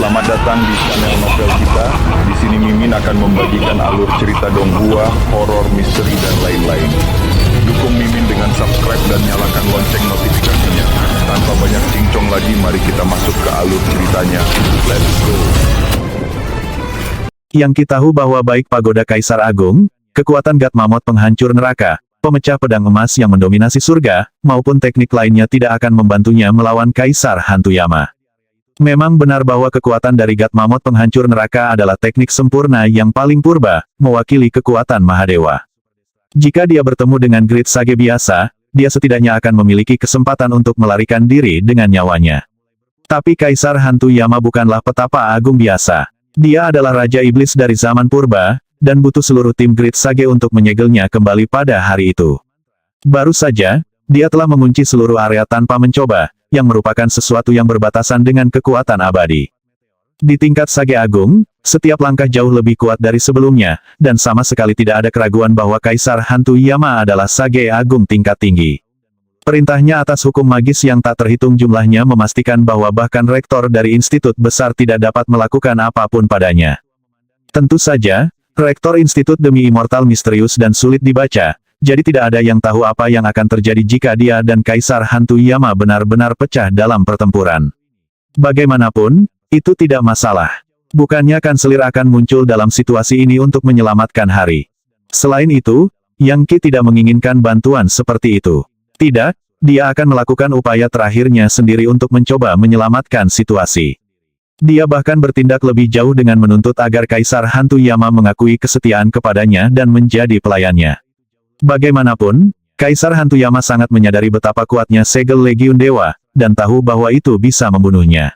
Selamat datang di channel novel kita. Di sini Mimin akan membagikan alur cerita donghua, horor, misteri, dan lain-lain. Dukung Mimin dengan subscribe dan nyalakan lonceng notifikasinya. Tanpa banyak cincong lagi, mari kita masuk ke alur ceritanya. Let's go. Yang kita tahu bahwa baik pagoda Kaisar Agung, kekuatan God Mammoth penghancur neraka, pemecah pedang emas yang mendominasi surga, maupun teknik lainnya tidak akan membantunya melawan Kaisar Hantu Yama. Memang benar bahwa kekuatan dari God Mammoth penghancur neraka adalah teknik sempurna yang paling purba, mewakili kekuatan Mahadewa. Jika dia bertemu dengan Great Sage biasa, dia setidaknya akan memiliki kesempatan untuk melarikan diri dengan nyawanya. Tapi Kaisar Hantu Yama bukanlah petapa agung biasa. Dia adalah Raja Iblis dari zaman purba, dan butuh seluruh tim Great Sage untuk menyegelnya kembali pada hari itu. Baru saja, dia telah mengunci seluruh area tanpa mencoba, yang merupakan sesuatu yang berbatasan dengan kekuatan abadi. Di tingkat Sage Agung, setiap langkah jauh lebih kuat dari sebelumnya, dan sama sekali tidak ada keraguan bahwa Kaisar Hantu Yama adalah Sage Agung tingkat tinggi. Perintahnya atas hukum magis yang tak terhitung jumlahnya memastikan bahwa bahkan rektor dari institut besar tidak dapat melakukan apapun padanya. Tentu saja, rektor institut demi immortal misterius dan sulit dibaca, jadi tidak ada yang tahu apa yang akan terjadi jika dia dan Kaisar Hantu Yama benar-benar pecah dalam pertempuran. Bagaimanapun, itu tidak masalah. Bukannya kanselir akan muncul dalam situasi ini untuk menyelamatkan hari. Selain itu, Yang Qi tidak menginginkan bantuan seperti itu. Tidak, dia akan melakukan upaya terakhirnya sendiri untuk mencoba menyelamatkan situasi. Dia bahkan bertindak lebih jauh dengan menuntut agar Kaisar Hantu Yama mengakui kesetiaan kepadanya dan menjadi pelayannya. Bagaimanapun, Kaisar Hantu Yama sangat menyadari betapa kuatnya segel Legiun Dewa, dan tahu bahwa itu bisa membunuhnya.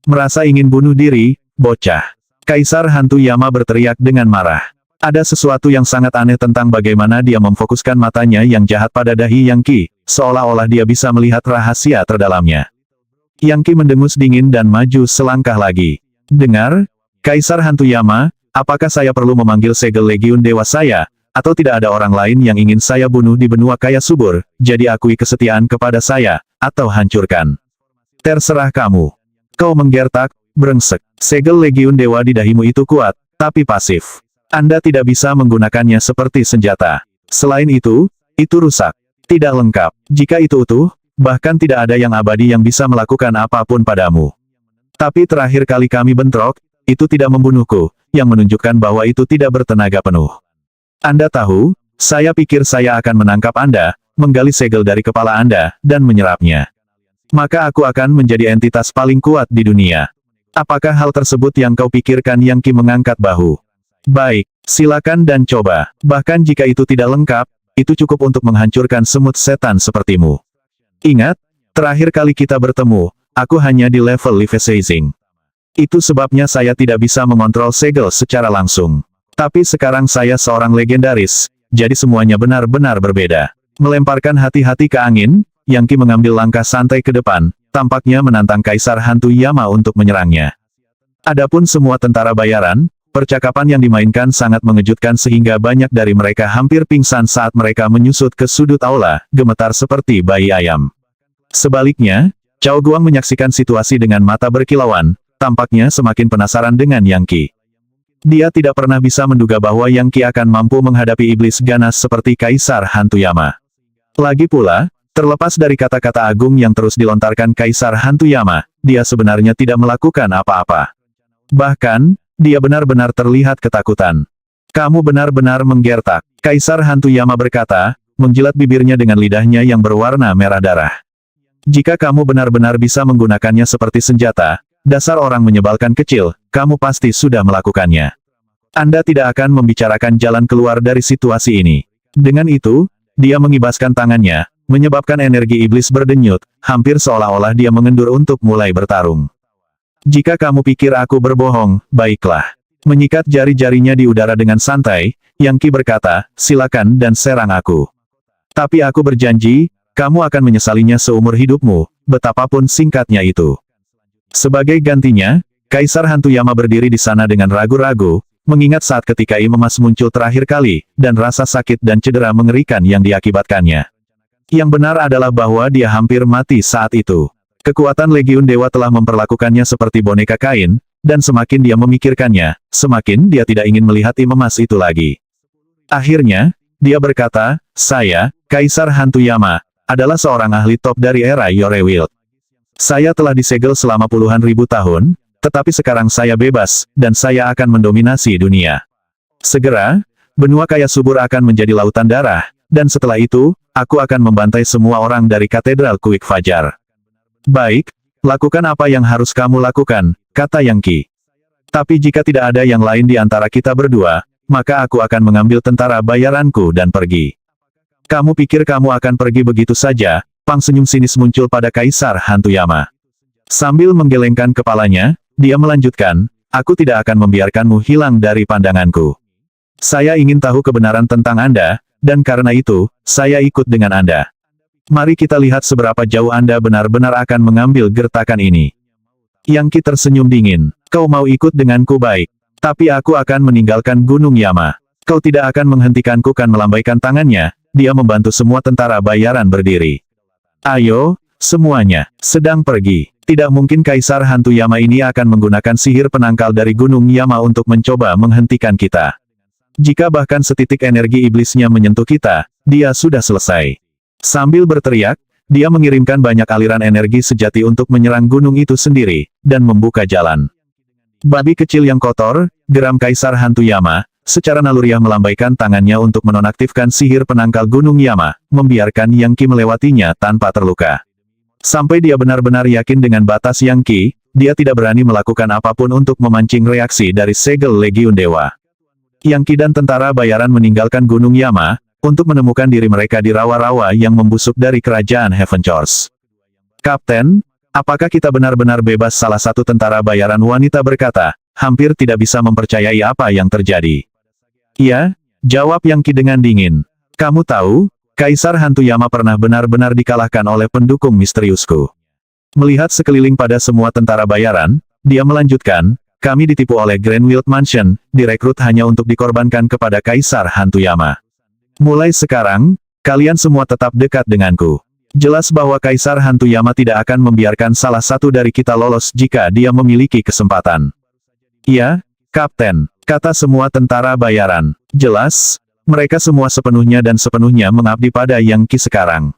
Merasa ingin bunuh diri, bocah. Kaisar Hantu Yama berteriak dengan marah. Ada sesuatu yang sangat aneh tentang bagaimana dia memfokuskan matanya yang jahat pada dahi Yang Qi, seolah-olah dia bisa melihat rahasia terdalamnya. Yang Qi mendengus dingin dan maju selangkah lagi. Dengar, Kaisar Hantu Yama, apakah saya perlu memanggil segel Legiun Dewa saya, atau tidak ada orang lain yang ingin saya bunuh di benua kaya subur, jadi akui kesetiaan kepada saya, atau hancurkan. Terserah kamu. Kau menggertak, brengsek. Segel Legiun Dewa di dahimu itu kuat, tapi pasif. Anda tidak bisa menggunakannya seperti senjata. Selain itu rusak. Tidak lengkap. Jika itu utuh, bahkan tidak ada yang abadi yang bisa melakukan apapun padamu. Tapi terakhir kali kami bentrok, itu tidak membunuhku, yang menunjukkan bahwa itu tidak bertenaga penuh. Anda tahu, saya pikir saya akan menangkap Anda, menggali segel dari kepala Anda, dan menyerapnya. Maka aku akan menjadi entitas paling kuat di dunia. Apakah hal tersebut yang kau pikirkan? Yang Qi mengangkat bahu. Baik, silakan dan coba. Bahkan jika itu tidak lengkap, itu cukup untuk menghancurkan semut setan sepertimu. Ingat, terakhir kali kita bertemu, aku hanya di level Leviathan. Itu sebabnya saya tidak bisa mengontrol segel secara langsung. Tapi sekarang saya seorang legendaris, jadi semuanya benar-benar berbeda. Melemparkan hati-hati ke angin, Yang Qi mengambil langkah santai ke depan, tampaknya menantang Kaisar Hantu Yama untuk menyerangnya. Adapun semua tentara bayaran, percakapan yang dimainkan sangat mengejutkan sehingga banyak dari mereka hampir pingsan saat mereka menyusut ke sudut aula, gemetar seperti bayi ayam. Sebaliknya, Cao Guang menyaksikan situasi dengan mata berkilauan, tampaknya semakin penasaran dengan Yang Qi. Dia tidak pernah bisa menduga bahwa Yang Qi akan mampu menghadapi iblis ganas seperti Kaisar Hantu Yama. Lagi pula, terlepas dari kata-kata agung yang terus dilontarkan Kaisar Hantu Yama, dia sebenarnya tidak melakukan apa-apa. Bahkan, dia benar-benar terlihat ketakutan. Kamu benar-benar menggertak. Kaisar Hantu Yama berkata, menjilat bibirnya dengan lidahnya yang berwarna merah darah. Jika kamu benar-benar bisa menggunakannya seperti senjata, dasar orang menyebalkan kecil, kamu pasti sudah melakukannya. Anda tidak akan membicarakan jalan keluar dari situasi ini. Dengan itu, dia mengibaskan tangannya, menyebabkan energi iblis berdenyut, hampir seolah-olah dia mengendur untuk mulai bertarung. Jika kamu pikir aku berbohong, baiklah. Menyikat jari-jarinya di udara dengan santai, Yang Qi berkata, silakan dan serang aku. Tapi aku berjanji, kamu akan menyesalinya seumur hidupmu, betapapun singkatnya itu. Sebagai gantinya, Kaisar Hantu Yama berdiri di sana dengan ragu-ragu, mengingat saat ketika emas muncul terakhir kali, dan rasa sakit dan cedera mengerikan yang diakibatkannya. Yang benar adalah bahwa dia hampir mati saat itu. Kekuatan Legiun Dewa telah memperlakukannya seperti boneka kain, dan semakin dia memikirkannya, semakin dia tidak ingin melihat tim emas itu lagi. Akhirnya, dia berkata, "Saya, Kaisar Hantu Yama, adalah seorang ahli top dari era Yorewild. Saya telah disegel selama puluhan ribu tahun, tetapi sekarang saya bebas, dan saya akan mendominasi dunia. Segera, benua kaya subur akan menjadi lautan darah, dan setelah itu, aku akan membantai semua orang dari Katedral Kuik Fajar." "Baik, lakukan apa yang harus kamu lakukan," kata Yang Qi. "Tapi jika tidak ada yang lain di antara kita berdua, maka aku akan mengambil tentara bayaranku dan pergi." "Kamu pikir kamu akan pergi begitu saja?" Pang senyum sinis muncul pada Kaisar Hantu Yama. Sambil menggelengkan kepalanya, dia melanjutkan, "Aku tidak akan membiarkanmu hilang dari pandanganku. Saya ingin tahu kebenaran tentang Anda, dan karena itu, saya ikut dengan Anda. Mari kita lihat seberapa jauh Anda benar-benar akan mengambil gertakan ini." Yang Qi tersenyum dingin. "Kau mau ikut denganku, baik. Tapi aku akan meninggalkan Gunung Yama. Kau tidak akan menghentikanku." Kan melambaikan tangannya, dia membantu semua tentara bayaran berdiri. "Ayo, semuanya, sedang pergi. Tidak mungkin Kaisar Hantu Yama ini akan menggunakan sihir penangkal dari Gunung Yama untuk mencoba menghentikan kita. Jika bahkan setitik energi iblisnya menyentuh kita, dia sudah selesai." Sambil berteriak, dia mengirimkan banyak aliran energi sejati untuk menyerang gunung itu sendiri, dan membuka jalan. "Babi kecil yang kotor," geram Kaisar Hantu Yama, secara naluriah melambaikan tangannya untuk menonaktifkan sihir penangkal Gunung Yama, membiarkan Yang Qi melewatinya tanpa terluka. Sampai dia benar-benar yakin dengan batas Yang Qi, dia tidak berani melakukan apapun untuk memancing reaksi dari segel Legiun Dewa. Yang Qi dan tentara bayaran meninggalkan Gunung Yama, untuk menemukan diri mereka di rawa-rawa yang membusuk dari kerajaan Heavenchors. "Kapten, apakah kita benar-benar bebas?" salah satu tentara bayaran wanita berkata, hampir tidak bisa mempercayai apa yang terjadi. "Iya," jawab Yang Qi dengan dingin. "Kamu tahu, Kaisar Hantu Yama pernah benar-benar dikalahkan oleh pendukung misteriusku." Melihat sekeliling pada semua tentara bayaran, dia melanjutkan, "Kami ditipu oleh Greenwild Mansion, direkrut hanya untuk dikorbankan kepada Kaisar Hantu Yama. Mulai sekarang, kalian semua tetap dekat denganku. Jelas bahwa Kaisar Hantu Yama tidak akan membiarkan salah satu dari kita lolos jika dia memiliki kesempatan." "Iya, Kapten," kata semua tentara bayaran. Jelas, mereka semua sepenuhnya dan sepenuhnya mengabdi pada Yang Qi sekarang.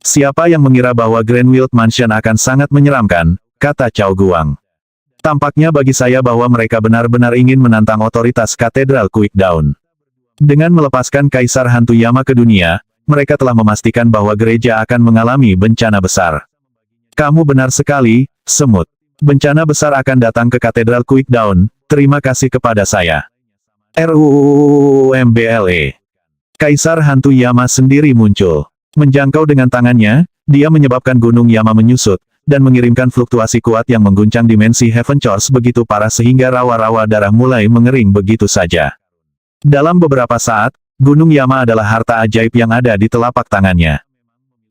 "Siapa yang mengira bahwa Greenwild Mansion akan sangat menyeramkan," kata Cao Guang. "Tampaknya bagi saya bahwa mereka benar-benar ingin menantang otoritas Katedral Quick Dawn. Dengan melepaskan Kaisar Hantu Yama ke dunia, mereka telah memastikan bahwa gereja akan mengalami bencana besar." "Kamu benar sekali, Semut. Bencana besar akan datang ke Katedral Quick Dawn, terima kasih kepada saya." RUUMBLE. Kaisar Hantu Yama sendiri muncul. Menjangkau dengan tangannya, dia menyebabkan Gunung Yama menyusut, dan mengirimkan fluktuasi kuat yang mengguncang dimensi Heavenchors begitu parah sehingga rawa-rawa darah mulai mengering begitu saja. Dalam beberapa saat, Gunung Yama adalah harta ajaib yang ada di telapak tangannya.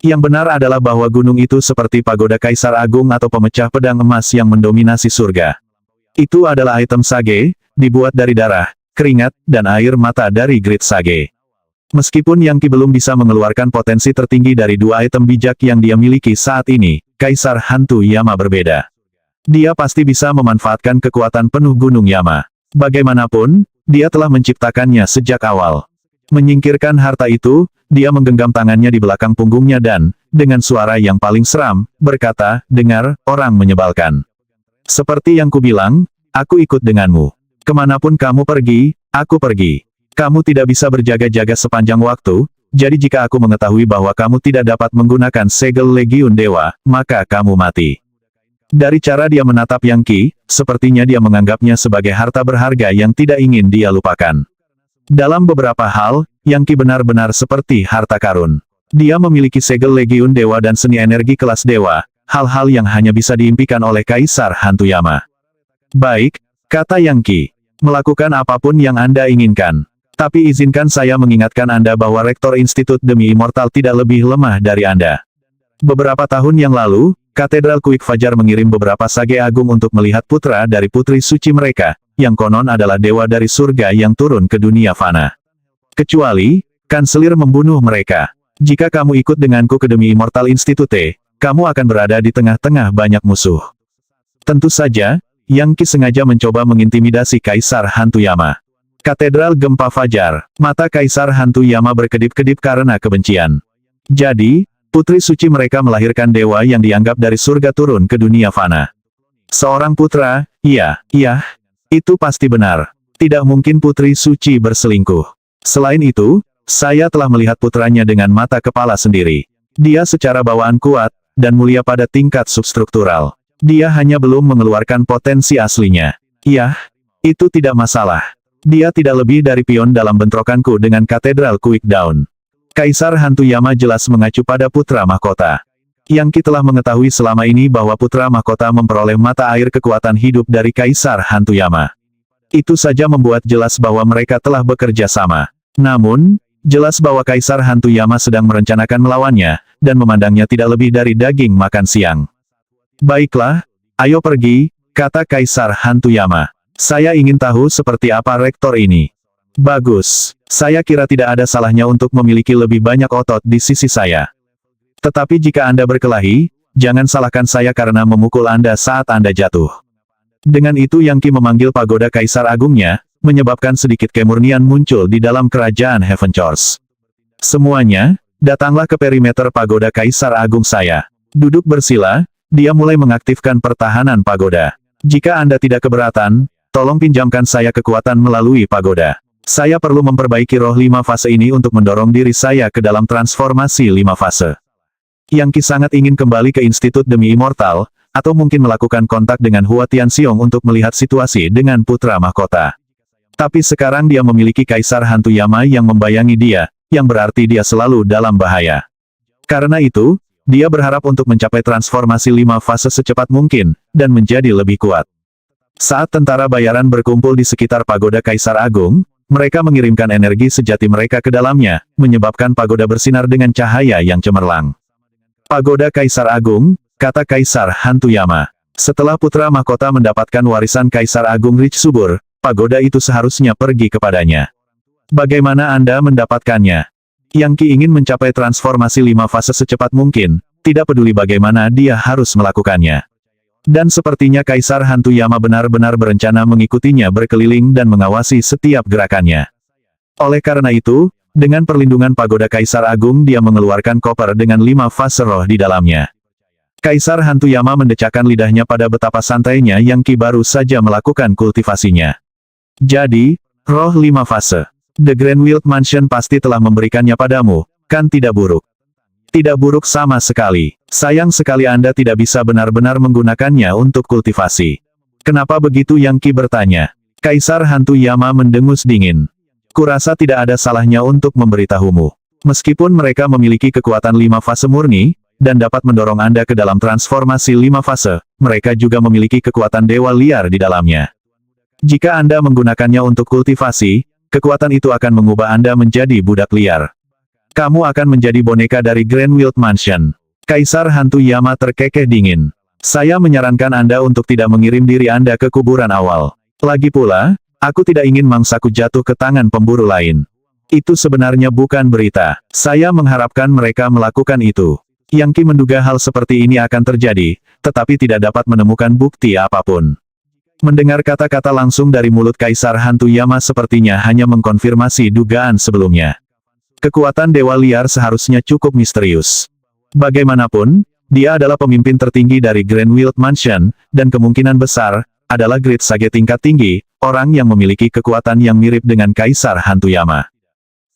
Yang benar adalah bahwa gunung itu seperti pagoda Kaisar Agung atau pemecah pedang emas yang mendominasi surga. Itu adalah item sage, dibuat dari darah, keringat, dan air mata dari Grid Sage. Meskipun Yang Qi belum bisa mengeluarkan potensi tertinggi dari dua item bijak yang dia miliki saat ini, Kaisar Hantu Yama berbeda. Dia pasti bisa memanfaatkan kekuatan penuh Gunung Yama. Bagaimanapun, dia telah menciptakannya sejak awal. Menyingkirkan harta itu, dia menggenggam tangannya di belakang punggungnya dan, dengan suara yang paling seram, berkata, "Dengar, orang menyebalkan. Seperti yang kubilang, aku ikut denganmu. Kemanapun kamu pergi, aku pergi. Kamu tidak bisa berjaga-jaga sepanjang waktu, jadi jika aku mengetahui bahwa kamu tidak dapat menggunakan segel Legiun Dewa, maka kamu mati." Dari cara dia menatap Yang Qi, sepertinya dia menganggapnya sebagai harta berharga yang tidak ingin dia lupakan. Dalam beberapa hal, Yang Qi benar-benar seperti harta karun. Dia memiliki segel Legiun Dewa dan seni energi kelas dewa, hal-hal yang hanya bisa diimpikan oleh Kaisar Hantu Yama. "Baik," kata Yang Qi. "Melakukan apapun yang Anda inginkan. Tapi izinkan saya mengingatkan Anda bahwa Rektor Institut Demi Immortal tidak lebih lemah dari Anda. Beberapa tahun yang lalu, Katedral Quick Fajar mengirim beberapa sage agung untuk melihat putra dari putri suci mereka, yang konon adalah dewa dari surga yang turun ke dunia fana. Kecuali, kanselir membunuh mereka. Jika kamu ikut denganku ke Demi Immortal Institute, kamu akan berada di tengah-tengah banyak musuh." Tentu saja, Yang Qi sengaja mencoba mengintimidasi Kaisar Hantu Yama. Katedral Gempa Fajar. Mata Kaisar Hantu Yama berkedip-kedip karena kebencian. Jadi, putri suci mereka melahirkan dewa yang dianggap dari surga turun ke dunia fana. Seorang putra, iya, itu pasti benar. Tidak mungkin putri suci berselingkuh. Selain itu, saya telah melihat putranya dengan mata kepala sendiri. Dia secara bawaan kuat, dan mulia pada tingkat substruktural. Dia hanya belum mengeluarkan potensi aslinya. Iya, itu tidak masalah. Dia tidak lebih dari pion dalam bentrokanku dengan Katedral Quick Down. Kaisar Hantu Yama jelas mengacu pada putra mahkota. Yang Qi telah mengetahui selama ini bahwa putra mahkota memperoleh mata air kekuatan hidup dari Kaisar Hantu Yama. Itu saja membuat jelas bahwa mereka telah bekerja sama. Namun, jelas bahwa Kaisar Hantu Yama sedang merencanakan melawannya, dan memandangnya tidak lebih dari daging makan siang. Baiklah, ayo pergi, kata Kaisar Hantu Yama. Saya ingin tahu seperti apa rektor ini. Bagus, saya kira tidak ada salahnya untuk memiliki lebih banyak otot di sisi saya. Tetapi jika Anda berkelahi, jangan salahkan saya karena memukul Anda saat Anda jatuh. Dengan itu Yang Qi memanggil pagoda Kaisar Agungnya, menyebabkan sedikit kemurnian muncul di dalam kerajaan Heavenchors. Semuanya, datanglah ke perimeter pagoda Kaisar Agung saya. Duduk bersila, dia mulai mengaktifkan pertahanan pagoda. Jika Anda tidak keberatan, tolong pinjamkan saya kekuatan melalui pagoda. Saya perlu memperbaiki roh 5 fase ini untuk mendorong diri saya ke dalam transformasi 5 fase. Yang Qi sangat ingin kembali ke Institut Demi Immortal, atau mungkin melakukan kontak dengan Hua Tianxiong untuk melihat situasi dengan putra mahkota. Tapi sekarang dia memiliki Kaisar Hantu Yama yang membayangi dia, yang berarti dia selalu dalam bahaya. Karena itu, dia berharap untuk mencapai transformasi 5 fase secepat mungkin, dan menjadi lebih kuat. Saat tentara bayaran berkumpul di sekitar pagoda Kaisar Agung, mereka mengirimkan energi sejati mereka ke dalamnya, menyebabkan pagoda bersinar dengan cahaya yang cemerlang. Pagoda Kaisar Agung, kata Kaisar Hantu Yama. Setelah putra mahkota mendapatkan warisan Kaisar Agung Rich Subur, pagoda itu seharusnya pergi kepadanya. Bagaimana Anda mendapatkannya? Yang Qi ingin mencapai transformasi 5 fase secepat mungkin, tidak peduli bagaimana dia harus melakukannya. Dan sepertinya Kaisar Hantu Yama benar-benar berencana mengikutinya berkeliling dan mengawasi setiap gerakannya. Oleh karena itu, dengan perlindungan pagoda Kaisar Agung dia mengeluarkan koper dengan 5 fase roh di dalamnya. Kaisar Hantu Yama mendecakkan lidahnya pada betapa santainya Yang Qi baru saja melakukan kultivasinya. Jadi, roh 5 fase. The Grand Wild Mansion pasti telah memberikannya padamu, kan tidak buruk? Tidak buruk sama sekali. Sayang sekali Anda tidak bisa benar-benar menggunakannya untuk kultivasi. Kenapa begitu? Yang Qi bertanya. Kaisar Hantu Yama mendengus dingin. Kurasa tidak ada salahnya untuk memberitahumu. Meskipun mereka memiliki kekuatan 5 fase murni, dan dapat mendorong Anda ke dalam transformasi 5 fase, mereka juga memiliki kekuatan dewa liar di dalamnya. Jika Anda menggunakannya untuk kultivasi, kekuatan itu akan mengubah Anda menjadi budak liar. Kamu akan menjadi boneka dari Grand Wild Mansion. Kaisar Hantu Yama terkekeh dingin. Saya menyarankan Anda untuk tidak mengirim diri Anda ke kuburan awal. Lagi pula, aku tidak ingin mangsaku jatuh ke tangan pemburu lain. Itu sebenarnya bukan berita. Saya mengharapkan mereka melakukan itu. Yang Qi menduga hal seperti ini akan terjadi, tetapi tidak dapat menemukan bukti apapun. Mendengar kata-kata langsung dari mulut Kaisar Hantu Yama sepertinya hanya mengkonfirmasi dugaan sebelumnya. Kekuatan dewa liar seharusnya cukup misterius. Bagaimanapun, dia adalah pemimpin tertinggi dari Grand Wild Mansion, dan kemungkinan besar, adalah Great Sage tingkat tinggi, orang yang memiliki kekuatan yang mirip dengan Kaisar Hantu Yama.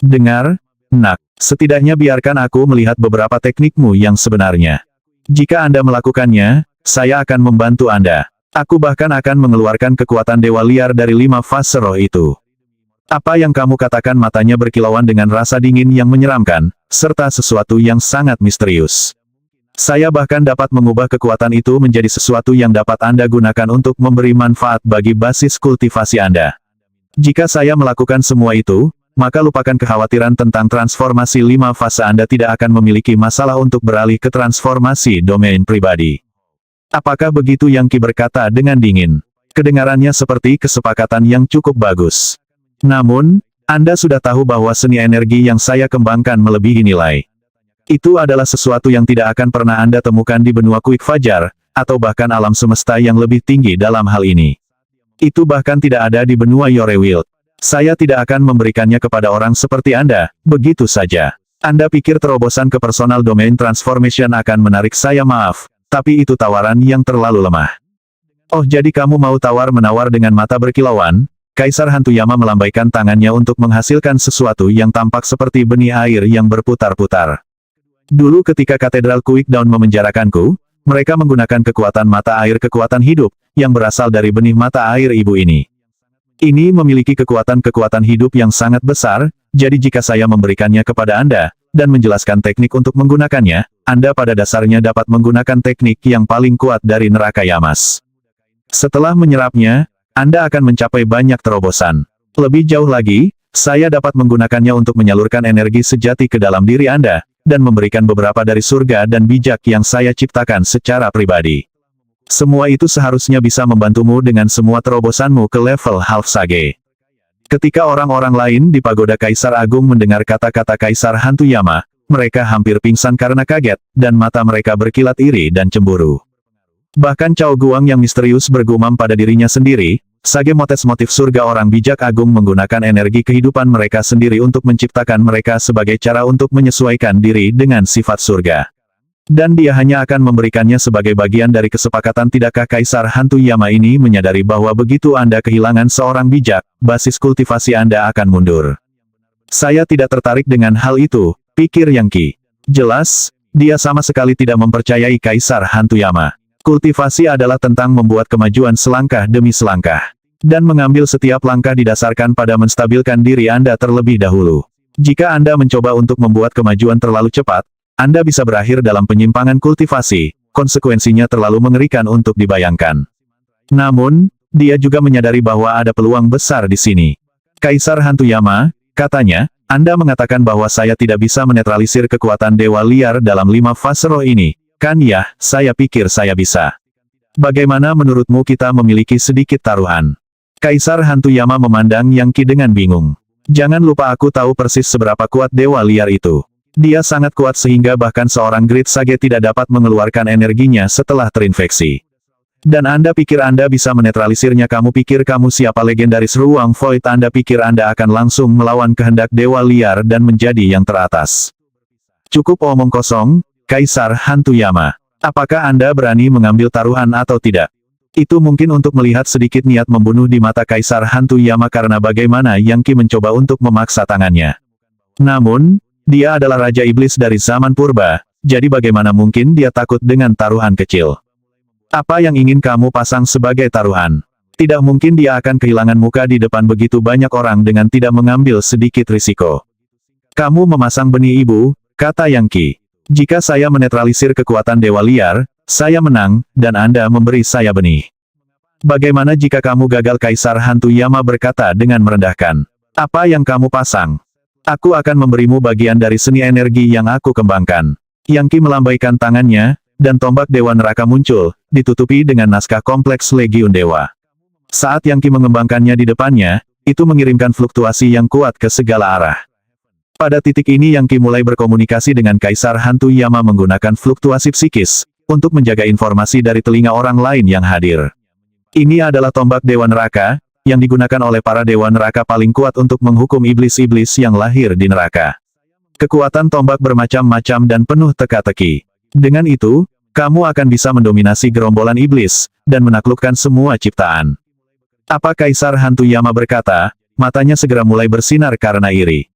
Dengar, Nak, setidaknya biarkan aku melihat beberapa teknikmu yang sebenarnya. Jika Anda melakukannya, saya akan membantu Anda. Aku bahkan akan mengeluarkan kekuatan dewa liar dari 5 fase roh itu. Apa yang kamu katakan? Matanya berkilauan dengan rasa dingin yang menyeramkan, serta sesuatu yang sangat misterius. Saya bahkan dapat mengubah kekuatan itu menjadi sesuatu yang dapat Anda gunakan untuk memberi manfaat bagi basis kultivasi Anda. Jika saya melakukan semua itu, maka lupakan kekhawatiran tentang transformasi 5 fase. Anda tidak akan memiliki masalah untuk beralih ke transformasi domain pribadi. Apakah begitu? Yang Qi berkata dengan dingin. Kedengarannya seperti kesepakatan yang cukup bagus. Namun, Anda sudah tahu bahwa seni energi yang saya kembangkan melebihi nilai. Itu adalah sesuatu yang tidak akan pernah Anda temukan di benua Quick Fajar, atau bahkan alam semesta yang lebih tinggi dalam hal ini. Itu bahkan tidak ada di benua Yorewild. Saya tidak akan memberikannya kepada orang seperti Anda, begitu saja. Anda pikir terobosan ke personal domain transformation akan menarik saya? Maaf, tapi itu tawaran yang terlalu lemah. Oh, jadi kamu mau tawar-menawar dengan mata berkilauan? Kaisar Hantuyama melambaikan tangannya untuk menghasilkan sesuatu yang tampak seperti benih air yang berputar-putar. Dulu ketika Katedral Quickdown memenjarakanku, mereka menggunakan kekuatan mata air, kekuatan hidup, yang berasal dari benih mata air ibu ini. Ini memiliki kekuatan-kekuatan hidup yang sangat besar, jadi jika saya memberikannya kepada Anda, dan menjelaskan teknik untuk menggunakannya, Anda pada dasarnya dapat menggunakan teknik yang paling kuat dari neraka Yamas. Setelah menyerapnya, Anda akan mencapai banyak terobosan. Lebih jauh lagi, saya dapat menggunakannya untuk menyalurkan energi sejati ke dalam diri Anda, dan memberikan beberapa dari surga dan bijak yang saya ciptakan secara pribadi. Semua itu seharusnya bisa membantumu dengan semua terobosanmu ke level Half Sage. Ketika orang-orang lain di Pagoda Kaisar Agung mendengar kata-kata Kaisar Hantuyama, mereka hampir pingsan karena kaget, dan mata mereka berkilat iri dan cemburu. Bahkan Cao Guang yang misterius bergumam pada dirinya sendiri, Sage motif surga orang bijak agung menggunakan energi kehidupan mereka sendiri untuk menciptakan mereka sebagai cara untuk menyesuaikan diri dengan sifat surga. Dan dia hanya akan memberikannya sebagai bagian dari kesepakatan. Tidakkah Kaisar Hantuyama ini menyadari bahwa begitu Anda kehilangan seorang bijak, basis kultivasi Anda akan mundur? Saya tidak tertarik dengan hal itu, pikir Yang Qi. Jelas, dia sama sekali tidak mempercayai Kaisar Hantuyama. Kultivasi adalah tentang membuat kemajuan selangkah demi selangkah. Dan mengambil setiap langkah didasarkan pada menstabilkan diri Anda terlebih dahulu. Jika Anda mencoba untuk membuat kemajuan terlalu cepat, Anda bisa berakhir dalam penyimpangan kultivasi, konsekuensinya terlalu mengerikan untuk dibayangkan. Namun, dia juga menyadari bahwa ada peluang besar di sini. Kaisar Hantuyama, katanya, Anda mengatakan bahwa saya tidak bisa menetralisir kekuatan dewa liar dalam 5 fase roh ini, kan ya? Saya pikir saya bisa. Bagaimana menurutmu kita memiliki sedikit taruhan? Kaisar Hantuyama memandang Yang Qi dengan bingung. Jangan lupa aku tahu persis seberapa kuat dewa liar itu. Dia sangat kuat sehingga bahkan seorang Great Sage tidak dapat mengeluarkan energinya setelah terinfeksi. Dan Anda pikir Anda bisa menetralisirnya? Kamu pikir kamu siapa? Legendaris Ruang Void? Anda pikir Anda akan langsung melawan kehendak dewa liar dan menjadi yang teratas? Cukup omong kosong, Kaisar Hantuyama. Apakah Anda berani mengambil taruhan atau tidak? Itu mungkin untuk melihat sedikit niat membunuh di mata Kaisar Hantuyama karena bagaimana Yang Qi mencoba untuk memaksa tangannya. Namun, dia adalah Raja Iblis dari zaman purba, jadi bagaimana mungkin dia takut dengan taruhan kecil? Apa yang ingin kamu pasang sebagai taruhan? Tidak mungkin dia akan kehilangan muka di depan begitu banyak orang dengan tidak mengambil sedikit risiko. Kamu memasang benih ibu, kata Yang Qi. Jika saya menetralisir kekuatan dewa liar, saya menang, dan Anda memberi saya benih. Bagaimana jika kamu gagal? Kaisar Hantuyama berkata dengan merendahkan. Apa yang kamu pasang? Aku akan memberimu bagian dari seni energi yang aku kembangkan. Yang Qi melambaikan tangannya, dan tombak Dewa Neraka muncul, ditutupi dengan naskah kompleks Legiun Dewa. Saat Yang Qi mengembangkannya di depannya, itu mengirimkan fluktuasi yang kuat ke segala arah. Pada titik ini Yang Qi mulai berkomunikasi dengan Kaisar Hantuyama menggunakan fluktuasi psikis, untuk menjaga informasi dari telinga orang lain yang hadir. Ini adalah tombak Dewa Neraka, yang digunakan oleh para Dewa Neraka paling kuat untuk menghukum iblis-iblis yang lahir di neraka. Kekuatan tombak bermacam-macam dan penuh teka-teki. Dengan itu, kamu akan bisa mendominasi gerombolan iblis, dan menaklukkan semua ciptaan. Apa? Kaisar Hantuyama berkata, matanya segera mulai bersinar karena iri.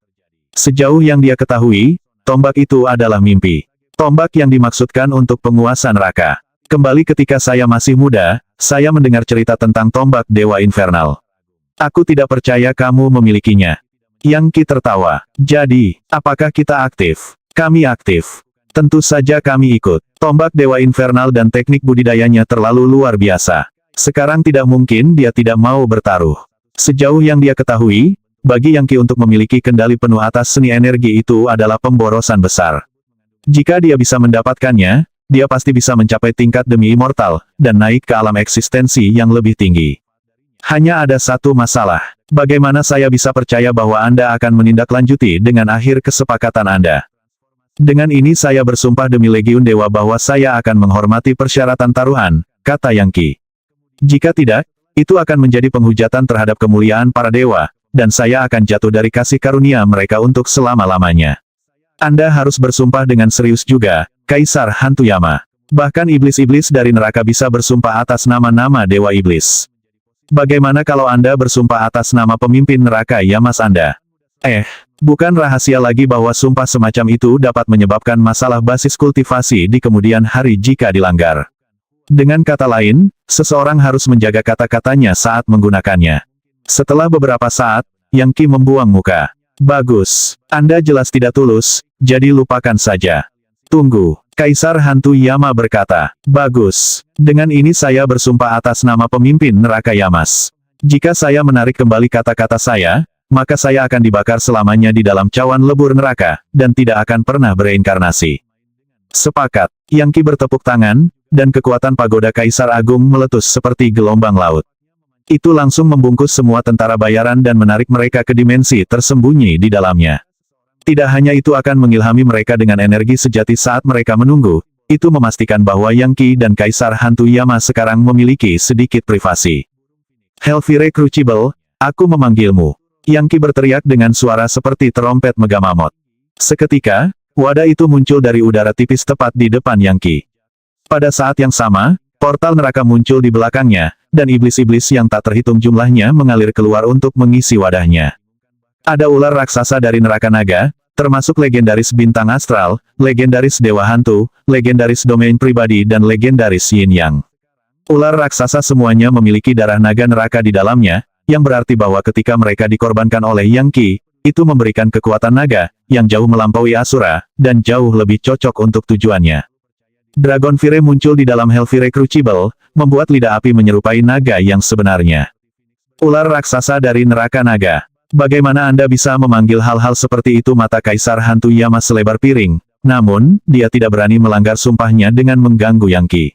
Sejauh yang dia ketahui, tombak itu adalah mimpi. Tombak yang dimaksudkan untuk penguasa neraka. Kembali ketika saya masih muda, saya mendengar cerita tentang tombak Dewa Infernal. Aku tidak percaya kamu memilikinya. Yang Qi tertawa. Jadi, apakah kita aktif? Kami aktif. Tentu saja kami ikut. Tombak Dewa Infernal dan teknik budidayanya terlalu luar biasa. Sekarang tidak mungkin dia tidak mau bertaruh. Sejauh yang dia ketahui, bagi Yang Qi untuk memiliki kendali penuh atas seni energi itu adalah pemborosan besar. Jika dia bisa mendapatkannya, dia pasti bisa mencapai tingkat demi immortal, dan naik ke alam eksistensi yang lebih tinggi. Hanya ada satu masalah. Bagaimana saya bisa percaya bahwa Anda akan menindaklanjuti dengan akhir kesepakatan Anda? Dengan ini saya bersumpah demi Legiun Dewa bahwa saya akan menghormati persyaratan taruhan, kata Yang Qi. Jika tidak, itu akan menjadi penghujatan terhadap kemuliaan para dewa, dan saya akan jatuh dari kasih karunia mereka untuk selama-lamanya. Anda harus bersumpah dengan serius juga, Kaisar Hantu Yama. Bahkan iblis-iblis dari neraka bisa bersumpah atas nama-nama dewa iblis. Bagaimana kalau Anda bersumpah atas nama pemimpin neraka Yamas Anda? Bukan rahasia lagi bahwa sumpah semacam itu dapat menyebabkan masalah basis kultivasi di kemudian hari jika dilanggar. Dengan kata lain, seseorang harus menjaga kata-katanya saat menggunakannya. Setelah beberapa saat, Yang Qi membuang muka. Bagus. Anda jelas tidak tulus, jadi lupakan saja. Tunggu. Kaisar Hantu Yama berkata, bagus. Dengan ini saya bersumpah atas nama pemimpin neraka Yamas. Jika saya menarik kembali kata-kata saya, maka saya akan dibakar selamanya di dalam cawan lebur neraka, dan tidak akan pernah bereinkarnasi. Sepakat. Yang Qi bertepuk tangan, dan kekuatan pagoda Kaisar Agung meletus seperti gelombang laut. Itu langsung membungkus semua tentara bayaran dan menarik mereka ke dimensi tersembunyi di dalamnya. Tidak hanya itu akan mengilhami mereka dengan energi sejati saat mereka menunggu, itu memastikan bahwa Yang Qi dan Kaisar Hantu Yama sekarang memiliki sedikit privasi. Hellfire Crucible, aku memanggilmu. Yang Qi berteriak dengan suara seperti terompet megamamot. Seketika, wadah itu muncul dari udara tipis tepat di depan Yang Qi. Pada saat yang sama, portal neraka muncul di belakangnya, dan iblis-iblis yang tak terhitung jumlahnya mengalir keluar untuk mengisi wadahnya. Ada ular raksasa dari neraka naga, termasuk legendaris bintang astral, legendaris dewa hantu, legendaris domain pribadi dan legendaris yin yang. Ular raksasa semuanya memiliki darah naga neraka di dalamnya, yang berarti bahwa ketika mereka dikorbankan oleh Yang Qi, itu memberikan kekuatan naga, yang jauh melampaui Asura, dan jauh lebih cocok untuk tujuannya. Dragonfire muncul di dalam Hellfire Crucible, membuat lidah api menyerupai naga yang sebenarnya. Ular raksasa dari neraka naga. Bagaimana Anda bisa memanggil hal-hal seperti itu? Mata Kaisar Hantu Yama selebar piring, namun, dia tidak berani melanggar sumpahnya dengan mengganggu Yang Qi.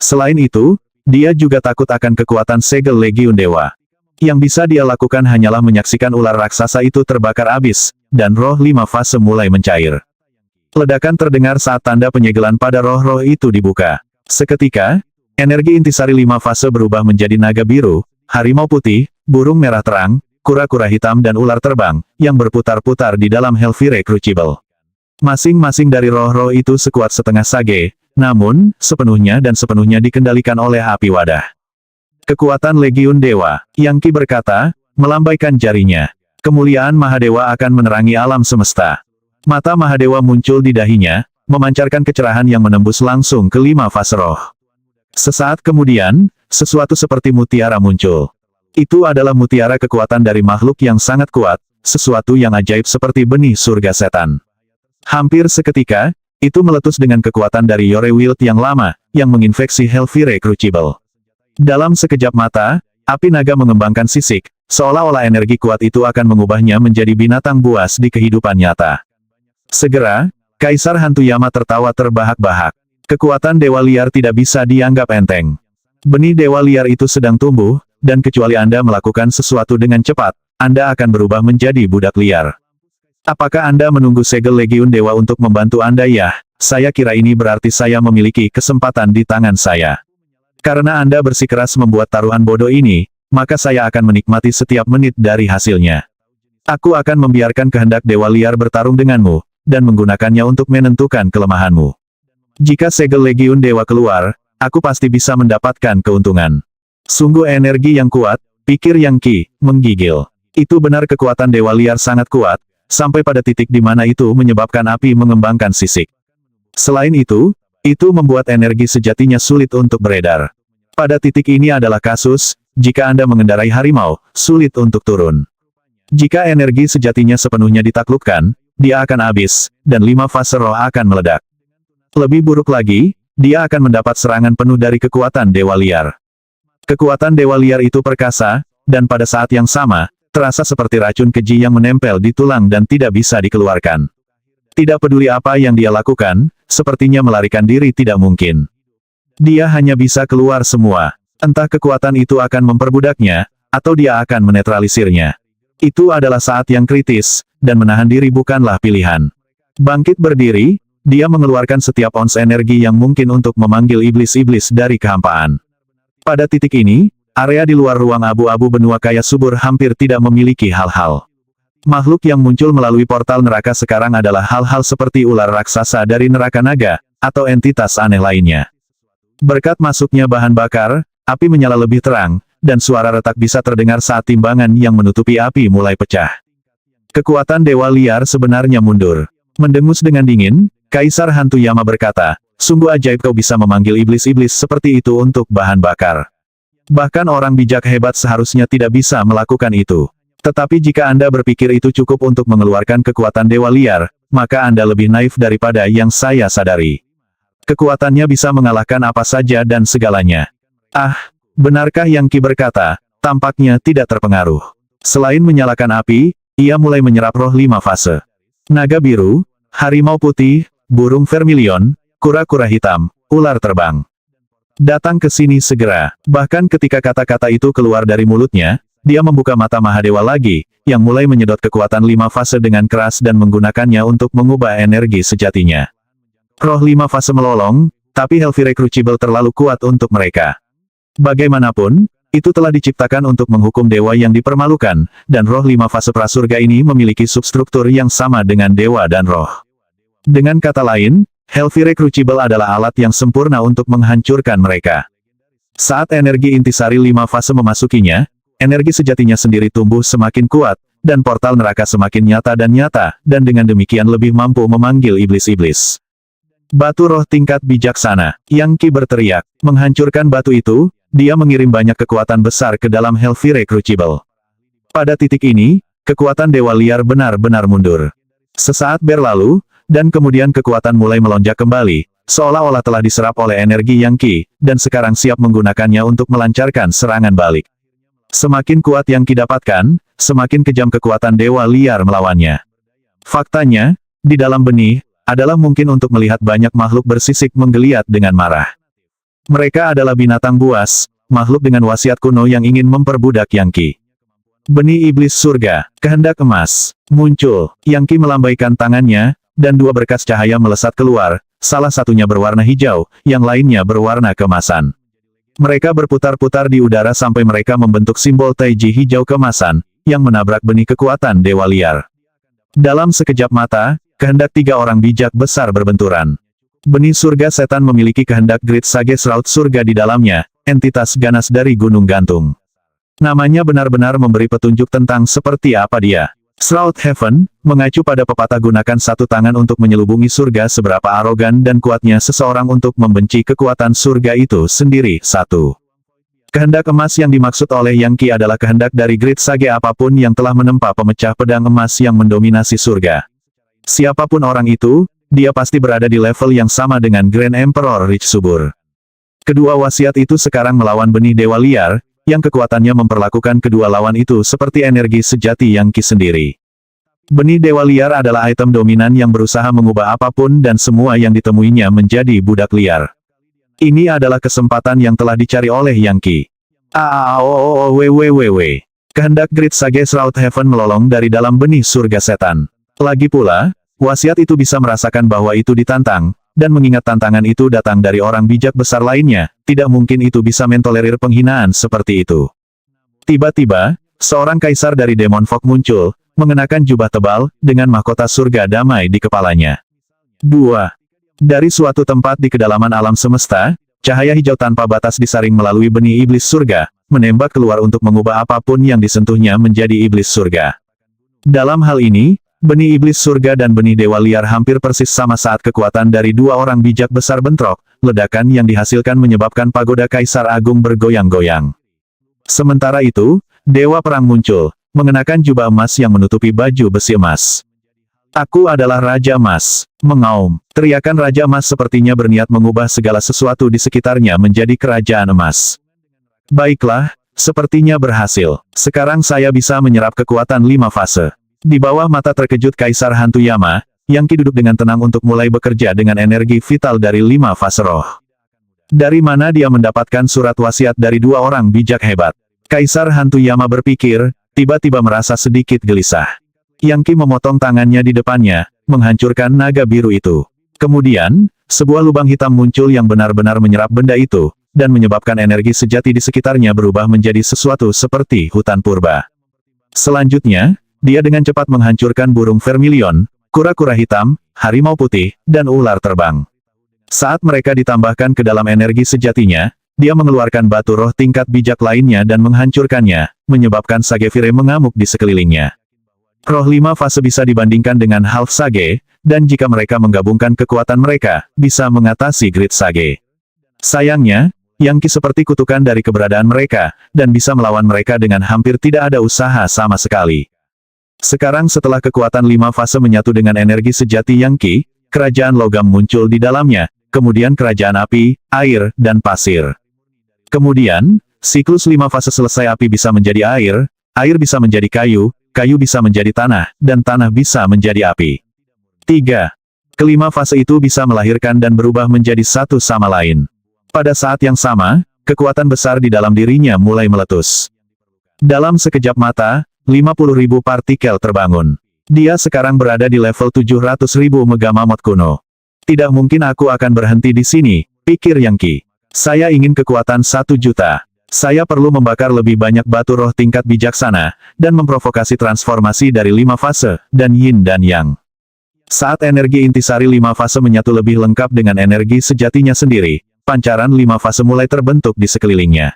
Selain itu, dia juga takut akan kekuatan segel Legiun Dewa. Yang bisa dia lakukan hanyalah menyaksikan ular raksasa itu terbakar habis, dan roh 5 fase mulai mencair. Ledakan terdengar saat tanda penyegelan pada roh-roh itu dibuka. Seketika, energi intisari 5 fase berubah menjadi naga biru, harimau putih, burung merah terang, kura-kura hitam dan ular terbang, yang berputar-putar di dalam Hellfire Crucible. Masing-masing dari roh-roh itu sekuat setengah sage, namun, sepenuhnya dikendalikan oleh api wadah. Kekuatan Legiun Dewa, Yang Qi berkata, melambaikan jarinya. Kemuliaan Mahadewa akan menerangi alam semesta. Mata Mahadewa muncul di dahinya, memancarkan kecerahan yang menembus langsung ke 5 fase roh. Sesaat kemudian, sesuatu seperti mutiara muncul. Itu adalah mutiara kekuatan dari makhluk yang sangat kuat, sesuatu yang ajaib seperti benih surga setan. Hampir seketika, itu meletus dengan kekuatan dari Yore Wild yang lama, yang menginfeksi Hellfire Crucible. Dalam sekejap mata, api naga mengembangkan sisik, seolah-olah energi kuat itu akan mengubahnya menjadi binatang buas di kehidupan nyata. Segera, Kaisar Hantu Yama tertawa terbahak-bahak. Kekuatan dewa liar tidak bisa dianggap enteng. Benih dewa liar itu sedang tumbuh, dan kecuali Anda melakukan sesuatu dengan cepat, Anda akan berubah menjadi budak liar. Apakah Anda menunggu segel Legiun Dewa untuk membantu Anda? Ya, saya kira ini berarti saya memiliki kesempatan di tangan saya. Karena Anda bersikeras membuat taruhan bodoh ini, maka saya akan menikmati setiap menit dari hasilnya. Aku akan membiarkan kehendak dewa liar bertarung denganmu, dan menggunakannya untuk menentukan kelemahanmu. Jika segel Legiun Dewa keluar, aku pasti bisa mendapatkan keuntungan. Sungguh energi yang kuat, pikir Yang Qi, menggigil. Itu benar kekuatan dewa liar sangat kuat, sampai pada titik di mana itu menyebabkan api mengembangkan sisik. Selain itu membuat energi sejatinya sulit untuk beredar. Pada titik ini adalah kasus, jika Anda mengendarai harimau, sulit untuk turun. Jika energi sejatinya sepenuhnya ditaklukkan, dia akan habis, dan 5 fase roh akan meledak. Lebih buruk lagi, dia akan mendapat serangan penuh dari kekuatan dewa liar. Kekuatan dewa liar itu perkasa, dan pada saat yang sama, terasa seperti racun keji yang menempel di tulang dan tidak bisa dikeluarkan. Tidak peduli apa yang dia lakukan, sepertinya melarikan diri tidak mungkin. Dia hanya bisa keluar semua. Entah kekuatan itu akan memperbudaknya, atau dia akan menetralisirnya. Itu adalah saat yang kritis, dan menahan diri bukanlah pilihan. Bangkit berdiri, dia mengeluarkan setiap ons energi yang mungkin untuk memanggil iblis-iblis dari kehampaan. Pada titik ini, area di luar ruang abu-abu benua kaya subur hampir tidak memiliki hal-hal. Makhluk yang muncul melalui portal neraka sekarang adalah hal-hal seperti ular raksasa dari neraka naga, atau entitas aneh lainnya. Berkat masuknya bahan bakar, api menyala lebih terang, dan suara retak bisa terdengar saat timbangan yang menutupi api mulai pecah. Kekuatan Dewa Liar sebenarnya mundur. Mendengus dengan dingin, Kaisar Hantu Yama berkata, "Sungguh ajaib kau bisa memanggil iblis-iblis seperti itu untuk bahan bakar. Bahkan orang bijak hebat seharusnya tidak bisa melakukan itu. Tetapi jika Anda berpikir itu cukup untuk mengeluarkan kekuatan Dewa Liar, maka Anda lebih naif daripada yang saya sadari. Kekuatannya bisa mengalahkan apa saja dan segalanya." "Ah, benarkah?" Yang Qi berkata, tampaknya tidak terpengaruh. Selain menyalakan api, ia mulai menyerap roh 5 fase. Naga biru, harimau putih, burung vermilion, kura-kura hitam, ular terbang. "Datang ke sini segera." Bahkan ketika kata-kata itu keluar dari mulutnya, dia membuka mata Mahadewa lagi, yang mulai menyedot kekuatan 5 fase dengan keras dan menggunakannya untuk mengubah energi sejatinya. Roh 5 fase melolong, tapi Hellfire Crucible terlalu kuat untuk mereka. Bagaimanapun, itu telah diciptakan untuk menghukum dewa yang dipermalukan, dan roh 5 fase prasurga ini memiliki substruktur yang sama dengan dewa dan roh. Dengan kata lain, Hellfire Crucible adalah alat yang sempurna untuk menghancurkan mereka. Saat energi intisari 5 fase memasukinya, energi sejatinya sendiri tumbuh semakin kuat, dan portal neraka semakin nyata, dan dengan demikian lebih mampu memanggil iblis-iblis. "Batu roh tingkat bijaksana," Yang Qi berteriak. Menghancurkan batu itu, dia mengirim banyak kekuatan besar ke dalam Hellfire Crucible. Pada titik ini, kekuatan Dewa Liar benar-benar mundur. Sesaat berlalu, dan kemudian kekuatan mulai melonjak kembali, seolah-olah telah diserap oleh energi Yang Qi, dan sekarang siap menggunakannya untuk melancarkan serangan balik. Semakin kuat Yang Qi dapatkan, semakin kejam kekuatan Dewa Liar melawannya. Faktanya, di dalam benih, adalah mungkin untuk melihat banyak makhluk bersisik menggeliat dengan marah. Mereka adalah binatang buas, makhluk dengan wasiat kuno yang ingin memperbudak Yang Qi. Benih iblis surga, kehendak emas, muncul. Yang Qi melambaikan tangannya, dan 2 berkas cahaya melesat keluar, salah satunya berwarna hijau, yang lainnya berwarna keemasan. Mereka berputar-putar di udara sampai mereka membentuk simbol Taiji hijau keemasan, yang menabrak benih kekuatan Dewa Liar. Dalam sekejap mata, kehendak 3 orang bijak besar berbenturan. Benih surga setan memiliki kehendak Great Sage Shroud surga di dalamnya, entitas ganas dari gunung gantung. Namanya benar-benar memberi petunjuk tentang seperti apa dia. Shroud Heaven, mengacu pada pepatah gunakan satu tangan untuk menyelubungi surga seberapa arogan dan kuatnya seseorang untuk membenci kekuatan surga itu sendiri. 1. Kehendak emas yang dimaksud oleh Yang Qi adalah kehendak dari Great Sage apapun yang telah menempa pemecah pedang emas yang mendominasi surga. Siapapun orang itu, dia pasti berada di level yang sama dengan Grand Emperor Rich Subur. Kedua wasiat itu sekarang melawan benih Dewa Liar, yang kekuatannya memperlakukan kedua lawan itu seperti energi sejati Yang Qi sendiri. Benih Dewa Liar adalah item dominan yang berusaha mengubah apapun dan semua yang ditemuinya menjadi budak liar. Ini adalah kesempatan yang telah dicari oleh Yang Qi. Kehendak Great Sage Shroud Heaven melolong dari dalam benih surga setan. Lagi pula, wasiat itu bisa merasakan bahwa itu ditantang, dan mengingat tantangan itu datang dari orang bijak besar lainnya, tidak mungkin itu bisa mentolerir penghinaan seperti itu. Tiba-tiba, seorang kaisar dari Demon Fog muncul, mengenakan jubah tebal, dengan mahkota surga damai di kepalanya. 2. Dari suatu tempat di kedalaman alam semesta, cahaya hijau tanpa batas disaring melalui benih iblis surga, menembak keluar untuk mengubah apapun yang disentuhnya menjadi iblis surga. Dalam hal ini, benih iblis surga dan benih Dewa Liar hampir persis sama saat kekuatan dari 2 orang bijak besar bentrok, ledakan yang dihasilkan menyebabkan pagoda Kaisar Agung bergoyang-goyang. Sementara itu, Dewa Perang muncul, mengenakan jubah emas yang menutupi baju besi emas. "Aku adalah Raja Emas," mengaum. Teriakan Raja Emas sepertinya berniat mengubah segala sesuatu di sekitarnya menjadi kerajaan emas. "Baiklah, sepertinya berhasil. Sekarang saya bisa menyerap kekuatan 5 fase." Di bawah mata terkejut Kaisar Hantu Yama, Yang Qi duduk dengan tenang untuk mulai bekerja dengan energi vital dari 5 fase roh. Dari mana dia mendapatkan surat wasiat dari 2 orang bijak hebat? Kaisar Hantu Yama berpikir, tiba-tiba merasa sedikit gelisah. Yang Qi memotong tangannya di depannya, menghancurkan naga biru itu. Kemudian, sebuah lubang hitam muncul yang benar-benar menyerap benda itu, dan menyebabkan energi sejati di sekitarnya berubah menjadi sesuatu seperti hutan purba. Selanjutnya, dia dengan cepat menghancurkan burung vermilion, kura-kura hitam, harimau putih, dan ular terbang. Saat mereka ditambahkan ke dalam energi sejatinya, dia mengeluarkan batu roh tingkat bijak lainnya dan menghancurkannya, menyebabkan Sagevire mengamuk di sekelilingnya. Roh 5 fase bisa dibandingkan dengan Half Sage, dan jika mereka menggabungkan kekuatan mereka, bisa mengatasi Great Sage. Sayangnya, Yangki seperti kutukan dari keberadaan mereka, dan bisa melawan mereka dengan hampir tidak ada usaha sama sekali. Sekarang setelah kekuatan 5 fase menyatu dengan energi sejati Yangki, kerajaan logam muncul di dalamnya, kemudian kerajaan api, air, dan pasir. Kemudian, siklus 5 fase selesai. Api bisa menjadi air, air bisa menjadi kayu, kayu bisa menjadi tanah, dan tanah bisa menjadi api. 3. Kelima fase itu bisa melahirkan dan berubah menjadi satu sama lain. Pada saat yang sama, kekuatan besar di dalam dirinya mulai meletus. Dalam sekejap mata, 50.000 partikel terbangun. Dia sekarang berada di level 700.000 megamamot kuno. Tidak mungkin aku akan berhenti di sini, pikir Yangki. Saya ingin kekuatan 1 juta. Saya perlu membakar lebih banyak batu roh tingkat bijaksana, dan memprovokasi transformasi dari 5 fase, dan yin dan yang. Saat energi intisari 5 fase menyatu lebih lengkap dengan energi sejatinya sendiri, pancaran 5 fase mulai terbentuk di sekelilingnya.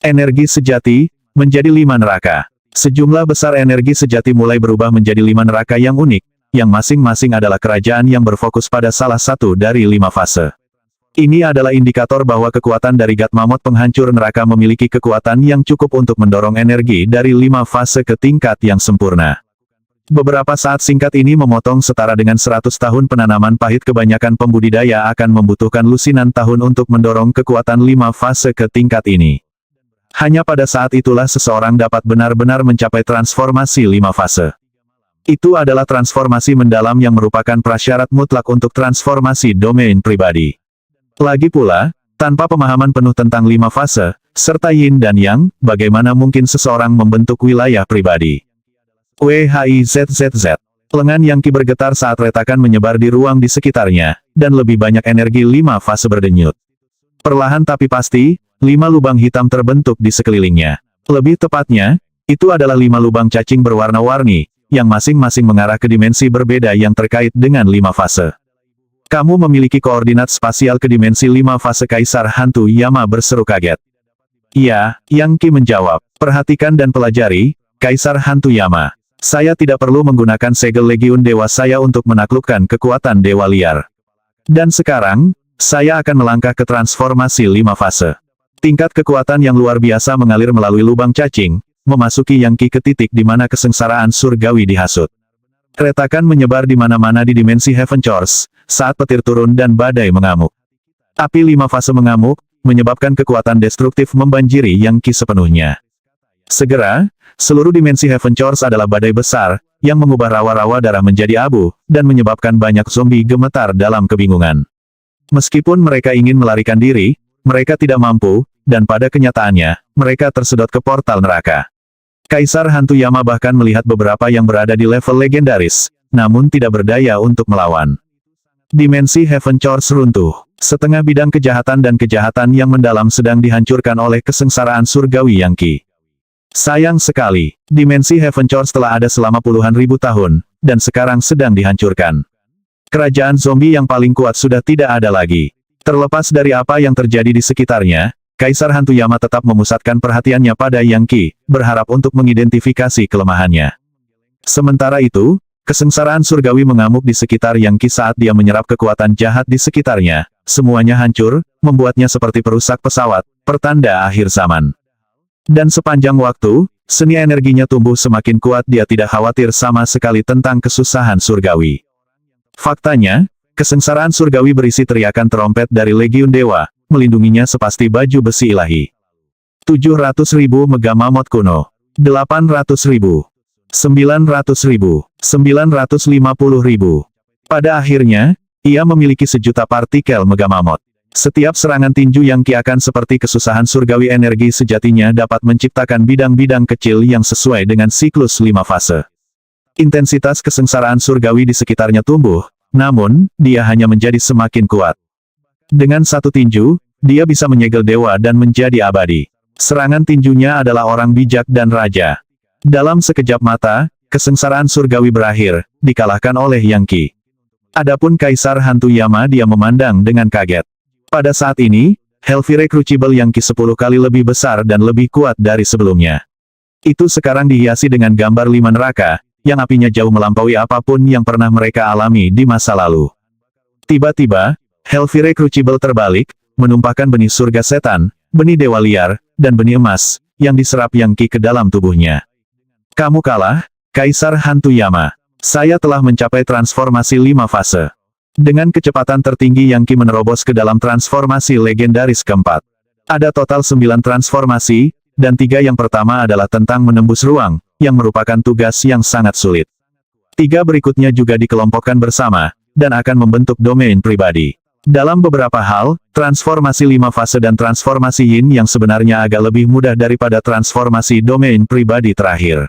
Energi sejati, menjadi 5 neraka. Sejumlah besar energi sejati mulai berubah menjadi 5 neraka yang unik, yang masing-masing adalah kerajaan yang berfokus pada salah satu dari 5 fase. Ini adalah indikator bahwa kekuatan dari God Mammoth penghancur neraka memiliki kekuatan yang cukup untuk mendorong energi dari 5 fase ke tingkat yang sempurna. Beberapa saat singkat ini memotong setara dengan 100 tahun penanaman pahit. Kebanyakan pembudidaya akan membutuhkan lusinan tahun untuk mendorong kekuatan 5 fase ke tingkat ini. Hanya pada saat itulah seseorang dapat benar-benar mencapai transformasi 5 fase. Itu adalah transformasi mendalam yang merupakan prasyarat mutlak untuk transformasi domain pribadi. Lagi pula, tanpa pemahaman penuh tentang 5 fase, serta yin dan yang, bagaimana mungkin seseorang membentuk wilayah pribadi? WHIZZZ. Lengan Yangki bergetar saat retakan menyebar di ruang di sekitarnya, dan lebih banyak energi 5 fase berdenyut. Perlahan tapi pasti, 5 lubang hitam terbentuk di sekelilingnya. Lebih tepatnya, itu adalah 5 lubang cacing berwarna-warni, yang masing-masing mengarah ke dimensi berbeda yang terkait dengan 5 fase. Kamu memiliki koordinat spasial ke dimensi 5 fase. Kaisar Hantu Yama berseru kaget. Iya, Yangki menjawab. Perhatikan dan pelajari, Kaisar Hantu Yama. Saya tidak perlu menggunakan segel Legiun Dewa saya untuk menaklukkan kekuatan Dewa Liar. Dan sekarang, saya akan melangkah ke transformasi 5 fase. Tingkat kekuatan yang luar biasa mengalir melalui lubang cacing, memasuki Yangki ke titik di mana kesengsaraan surgawi dihasut. Retakan menyebar di mana-mana di dimensi Heaven Chores, saat petir turun dan badai mengamuk. Api 5 fase mengamuk, menyebabkan kekuatan destruktif membanjiri Yangki sepenuhnya. Segera, seluruh dimensi Heaven Chores adalah badai besar, yang mengubah rawa-rawa darah menjadi abu, dan menyebabkan banyak zombie gemetar dalam kebingungan. Meskipun mereka ingin melarikan diri, mereka tidak mampu, dan pada kenyataannya, mereka tersedot ke portal neraka. Kaisar Hantu Yama bahkan melihat beberapa yang berada di level legendaris, namun tidak berdaya untuk melawan. Dimensi Heaven Chores runtuh. Setengah bidang kejahatan dan kejahatan yang mendalam sedang dihancurkan oleh kesengsaraan surgawi Yangki. Sayang sekali, dimensi Heaven Chores telah ada selama puluhan ribu tahun, dan sekarang sedang dihancurkan. Kerajaan zombie yang paling kuat sudah tidak ada lagi. Terlepas dari apa yang terjadi di sekitarnya, Kaisar Hantu Yama tetap memusatkan perhatiannya pada Yangki, berharap untuk mengidentifikasi kelemahannya. Sementara itu, kesengsaraan surgawi mengamuk di sekitar Yangki saat dia menyerap kekuatan jahat di sekitarnya. Semuanya hancur, membuatnya seperti perusak pesawat, pertanda akhir zaman. Dan sepanjang waktu, seni energinya tumbuh semakin kuat. Dia tidak khawatir sama sekali tentang kesusahan surgawi. Faktanya, kesengsaraan surgawi berisi teriakan trompet dari Legiun Dewa, melindunginya sepasti baju besi ilahi. 700.000 megamamot kuno. 800.000. 900.000. 950.000. Pada akhirnya, ia memiliki 1 juta partikel megamamot. Setiap serangan tinju Yangki akan seperti kesusahan surgawi. Energi sejatinya dapat menciptakan bidang-bidang kecil yang sesuai dengan siklus 5 fase. Intensitas kesengsaraan surgawi di sekitarnya tumbuh, namun, dia hanya menjadi semakin kuat. Dengan satu tinju, dia bisa menyegel dewa dan menjadi abadi. Serangan tinjunya adalah orang bijak dan raja. Dalam sekejap mata, kesengsaraan surgawi berakhir, dikalahkan oleh Yang Qi. Adapun Kaisar Hantu Yama dia memandang dengan kaget. Pada saat ini, Hellfire Crucible Yang Qi 10 kali lebih besar dan lebih kuat dari sebelumnya. Itu sekarang dihiasi dengan gambar 5 neraka, yang apinya jauh melampaui apapun yang pernah mereka alami di masa lalu. Tiba-tiba, Hellfire Crucible terbalik, menumpahkan benih surga setan, benih dewa liar, dan benih emas, yang diserap Yang Qi ke dalam tubuhnya. Kamu kalah, Kaisar Hantu Yama. Saya telah mencapai transformasi 5 fase. Dengan kecepatan tertinggi Yang Qi menerobos ke dalam transformasi legendaris keempat. Ada total 9 transformasi, dan 3 yang pertama adalah tentang menembus ruang, yang merupakan tugas yang sangat sulit. 3 berikutnya juga dikelompokkan bersama, dan akan membentuk domain pribadi. Dalam beberapa hal, transformasi 5 fase dan transformasi yin yang sebenarnya agak lebih mudah daripada transformasi domain pribadi terakhir.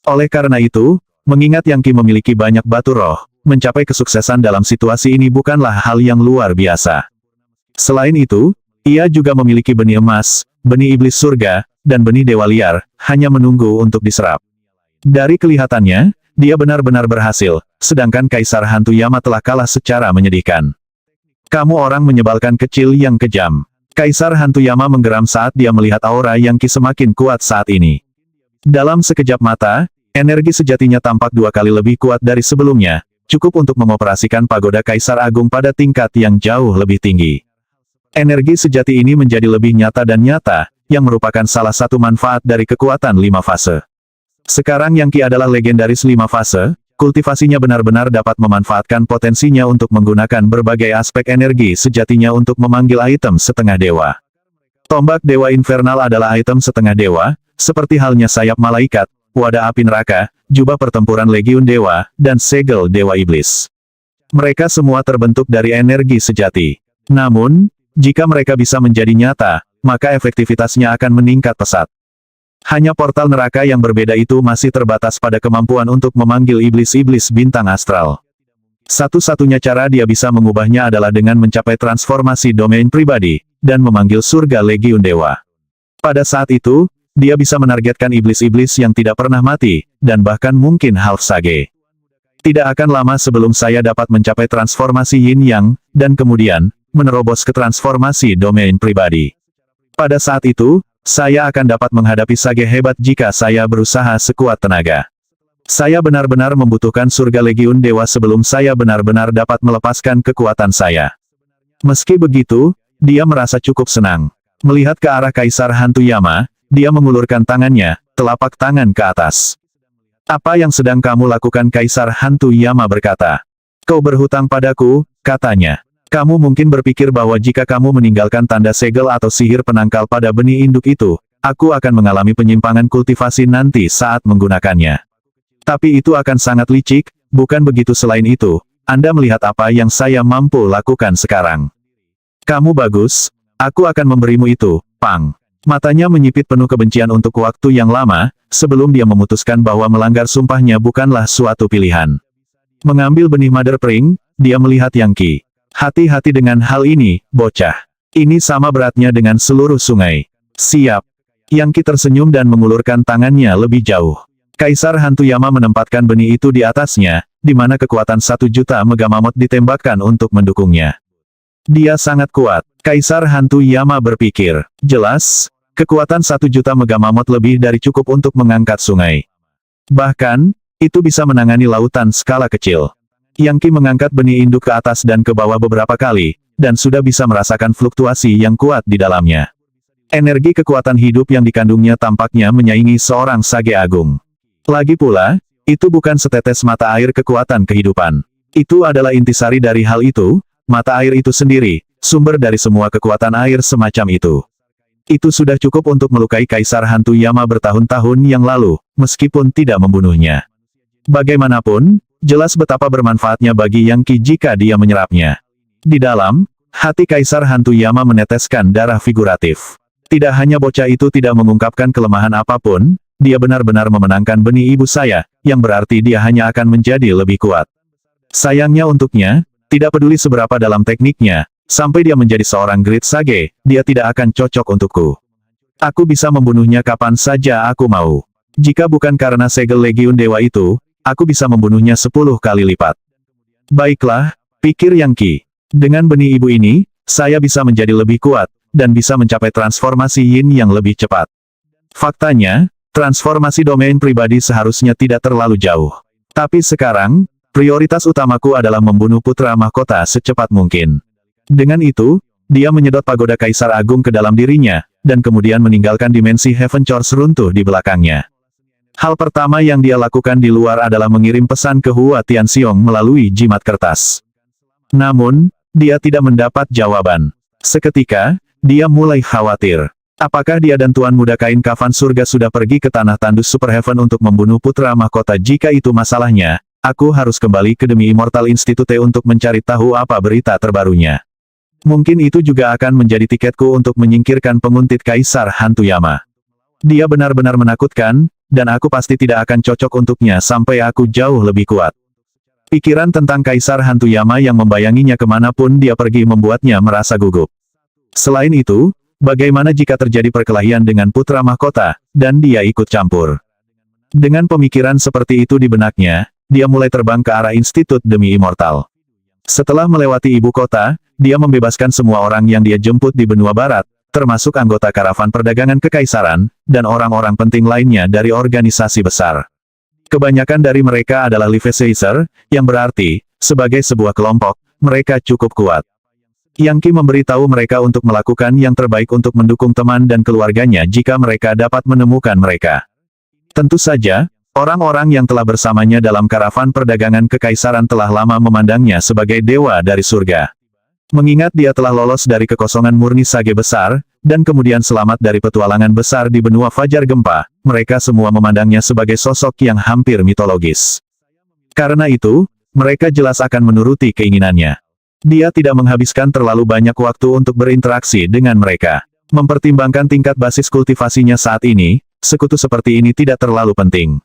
Oleh karena itu, mengingat Yang Qi memiliki banyak batu roh, mencapai kesuksesan dalam situasi ini bukanlah hal yang luar biasa. Selain itu, ia juga memiliki benih emas, benih iblis surga, dan benih dewa liar, hanya menunggu untuk diserap. Dari kelihatannya, dia benar-benar berhasil, sedangkan Kaisar Hantu Yama telah kalah secara menyedihkan. Kamu orang menyebalkan kecil yang kejam. Kaisar Hantu Yama menggeram saat dia melihat aura Yang Qi semakin kuat saat ini. Dalam sekejap mata, energi sejatinya tampak 2 kali lebih kuat dari sebelumnya, cukup untuk mengoperasikan pagoda Kaisar Agung pada tingkat yang jauh lebih tinggi. Energi sejati ini menjadi lebih nyata dan nyata, yang merupakan salah satu manfaat dari kekuatan 5 fase. Sekarang Yang Qi adalah legendaris 5 fase, kultivasinya benar-benar dapat memanfaatkan potensinya untuk menggunakan berbagai aspek energi sejatinya untuk memanggil item setengah dewa. Tombak Dewa Infernal adalah item setengah dewa, seperti halnya sayap malaikat, wadah api neraka, jubah pertempuran legiun dewa, dan segel dewa iblis. Mereka semua terbentuk dari energi sejati. Namun, jika mereka bisa menjadi nyata, maka efektivitasnya akan meningkat pesat. Hanya portal neraka yang berbeda itu masih terbatas pada kemampuan untuk memanggil iblis-iblis bintang astral. Satu-satunya cara dia bisa mengubahnya adalah dengan mencapai transformasi domain pribadi, dan memanggil surga legiun dewa. Pada saat itu, dia bisa menargetkan iblis-iblis yang tidak pernah mati, dan bahkan mungkin half sage. Tidak akan lama sebelum saya dapat mencapai transformasi yin-yang, dan kemudian, menerobos ke transformasi domain pribadi. Pada saat itu, saya akan dapat menghadapi sage hebat jika saya berusaha sekuat tenaga. Saya benar-benar membutuhkan surga legiun dewa sebelum saya benar-benar dapat melepaskan kekuatan saya. Meski begitu, dia merasa cukup senang. Melihat ke arah Kaisar Hantu Yama, dia mengulurkan tangannya, telapak tangan ke atas. Apa yang sedang kamu lakukan? Kaisar Hantu Yama berkata. Kau berhutang padaku, katanya. Kamu mungkin berpikir bahwa jika kamu meninggalkan tanda segel atau sihir penangkal pada benih induk itu, aku akan mengalami penyimpangan kultivasi nanti saat menggunakannya. Tapi itu akan sangat licik, bukan begitu? Selain itu, Anda melihat apa yang saya mampu lakukan sekarang. Kamu bagus, aku akan memberimu itu, Pang. Matanya menyipit penuh kebencian untuk waktu yang lama, sebelum dia memutuskan bahwa melanggar sumpahnya bukanlah suatu pilihan. Mengambil benih Mother Pring, dia melihat Yang Qi. Hati-hati dengan hal ini, bocah. Ini sama beratnya dengan seluruh sungai. Siap. Yang Qi tersenyum dan mengulurkan tangannya lebih jauh. Kaisar Hantu Yama menempatkan benih itu di atasnya, di mana kekuatan 1 juta megamamot ditembakkan untuk mendukungnya. Dia sangat kuat. Kaisar Hantu Yama berpikir. Jelas, kekuatan 1 juta megamamot lebih dari cukup untuk mengangkat sungai. Bahkan, itu bisa menangani lautan skala kecil. Yang Qi mengangkat benih induk ke atas dan ke bawah beberapa kali, dan sudah bisa merasakan fluktuasi yang kuat di dalamnya. Energi kekuatan hidup yang dikandungnya tampaknya menyaingi seorang sage agung. Lagi pula, itu bukan setetes mata air kekuatan kehidupan. Itu adalah intisari dari hal itu, mata air itu sendiri, sumber dari semua kekuatan air semacam itu. Itu sudah cukup untuk melukai Kaisar Hantu Yama bertahun-tahun yang lalu, meskipun tidak membunuhnya. Bagaimanapun, jelas betapa bermanfaatnya bagi Yang Qi jika dia menyerapnya. Di dalam, hati Kaisar Hantu Yama meneteskan darah figuratif. Tidak hanya bocah itu tidak mengungkapkan kelemahan apapun, dia benar-benar memenangkan benih ibu saya, yang berarti dia hanya akan menjadi lebih kuat. Sayangnya untuknya, tidak peduli seberapa dalam tekniknya, sampai dia menjadi seorang Great Sage, dia tidak akan cocok untukku. Aku bisa membunuhnya kapan saja aku mau. Jika bukan karena segel Legiun Dewa itu, aku bisa membunuhnya 10 kali lipat. Baiklah, pikir Yang Qi. Dengan benih ibu ini, saya bisa menjadi lebih kuat, dan bisa mencapai transformasi Yin yang lebih cepat. Faktanya, transformasi domain pribadi seharusnya tidak terlalu jauh. Tapi sekarang, prioritas utamaku adalah membunuh putra mahkota secepat mungkin. Dengan itu, dia menyedot pagoda Kaisar Agung ke dalam dirinya, dan kemudian meninggalkan dimensi Heaven Chorus runtuh di belakangnya. Hal pertama yang dia lakukan di luar adalah mengirim pesan ke Hua Tianxiong melalui jimat kertas. Namun, dia tidak mendapat jawaban. Seketika, dia mulai khawatir. Apakah dia dan Tuan Muda Kain Kafan Surga sudah pergi ke tanah tandus Super Heaven untuk membunuh putra mahkota? Jika itu masalahnya, aku harus kembali ke Demi Immortal Institute untuk mencari tahu apa berita terbarunya. Mungkin itu juga akan menjadi tiketku untuk menyingkirkan penguntit Kaisar Hantu Yama. Dia benar-benar menakutkan, dan aku pasti tidak akan cocok untuknya sampai aku jauh lebih kuat. Pikiran tentang Kaisar Hantu Yama yang membayanginya kemanapun dia pergi membuatnya merasa gugup. Selain itu, bagaimana jika terjadi perkelahian dengan putra mahkota, dan dia ikut campur? Dengan pemikiran seperti itu di benaknya, dia mulai terbang ke arah Institut Demi Immortal. Setelah melewati ibu kota, dia membebaskan semua orang yang dia jemput di benua barat, termasuk anggota karavan perdagangan kekaisaran, dan orang-orang penting lainnya dari organisasi besar. Kebanyakan dari mereka adalah Leviathan, yang berarti, sebagai sebuah kelompok, mereka cukup kuat. Yang Qi memberitahu mereka untuk melakukan yang terbaik untuk mendukung teman dan keluarganya jika mereka dapat menemukan mereka. Tentu saja, orang-orang yang telah bersamanya dalam karavan perdagangan kekaisaran telah lama memandangnya sebagai dewa dari surga. Mengingat dia telah lolos dari kekosongan murni Sage besar, dan kemudian selamat dari petualangan besar di benua Fajar Gempa, mereka semua memandangnya sebagai sosok yang hampir mitologis. Karena itu, mereka jelas akan menuruti keinginannya. Dia tidak menghabiskan terlalu banyak waktu untuk berinteraksi dengan mereka. Mempertimbangkan tingkat basis kultivasinya saat ini, sekutu seperti ini tidak terlalu penting.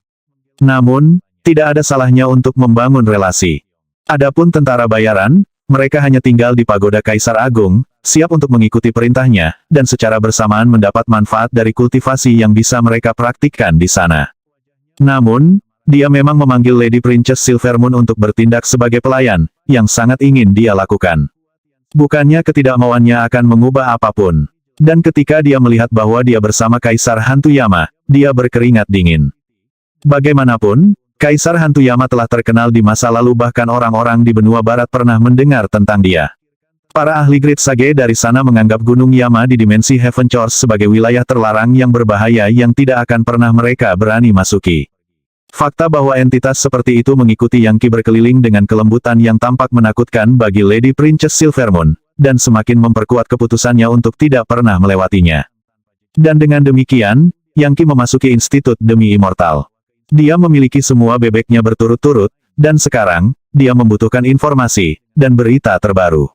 Namun, tidak ada salahnya untuk membangun relasi. Adapun tentara bayaran, mereka hanya tinggal di pagoda Kaisar Agung, siap untuk mengikuti perintahnya, dan secara bersamaan mendapat manfaat dari kultivasi yang bisa mereka praktikkan di sana. Namun, dia memang memanggil Lady Princess Silvermoon untuk bertindak sebagai pelayan, yang sangat ingin dia lakukan. Bukannya ketidakmauannya akan mengubah apapun. Dan ketika dia melihat bahwa dia bersama Kaisar Hantu Yama, dia berkeringat dingin. Bagaimanapun, Kaisar Hantu Yama telah terkenal di masa lalu, bahkan orang-orang di benua barat pernah mendengar tentang dia. Para ahli Great Sage dari sana menganggap Gunung Yama di dimensi Heaven Chorus sebagai wilayah terlarang yang berbahaya yang tidak akan pernah mereka berani masuki. Fakta bahwa entitas seperti itu mengikuti Yang Qi berkeliling dengan kelembutan yang tampak menakutkan bagi Lady Princess Silvermoon, dan semakin memperkuat keputusannya untuk tidak pernah melewatinya. Dan dengan demikian, Yang Qi memasuki Institut Demi Immortal. Dia memiliki semua bebeknya berturut-turut, dan sekarang, dia membutuhkan informasi, dan berita terbaru.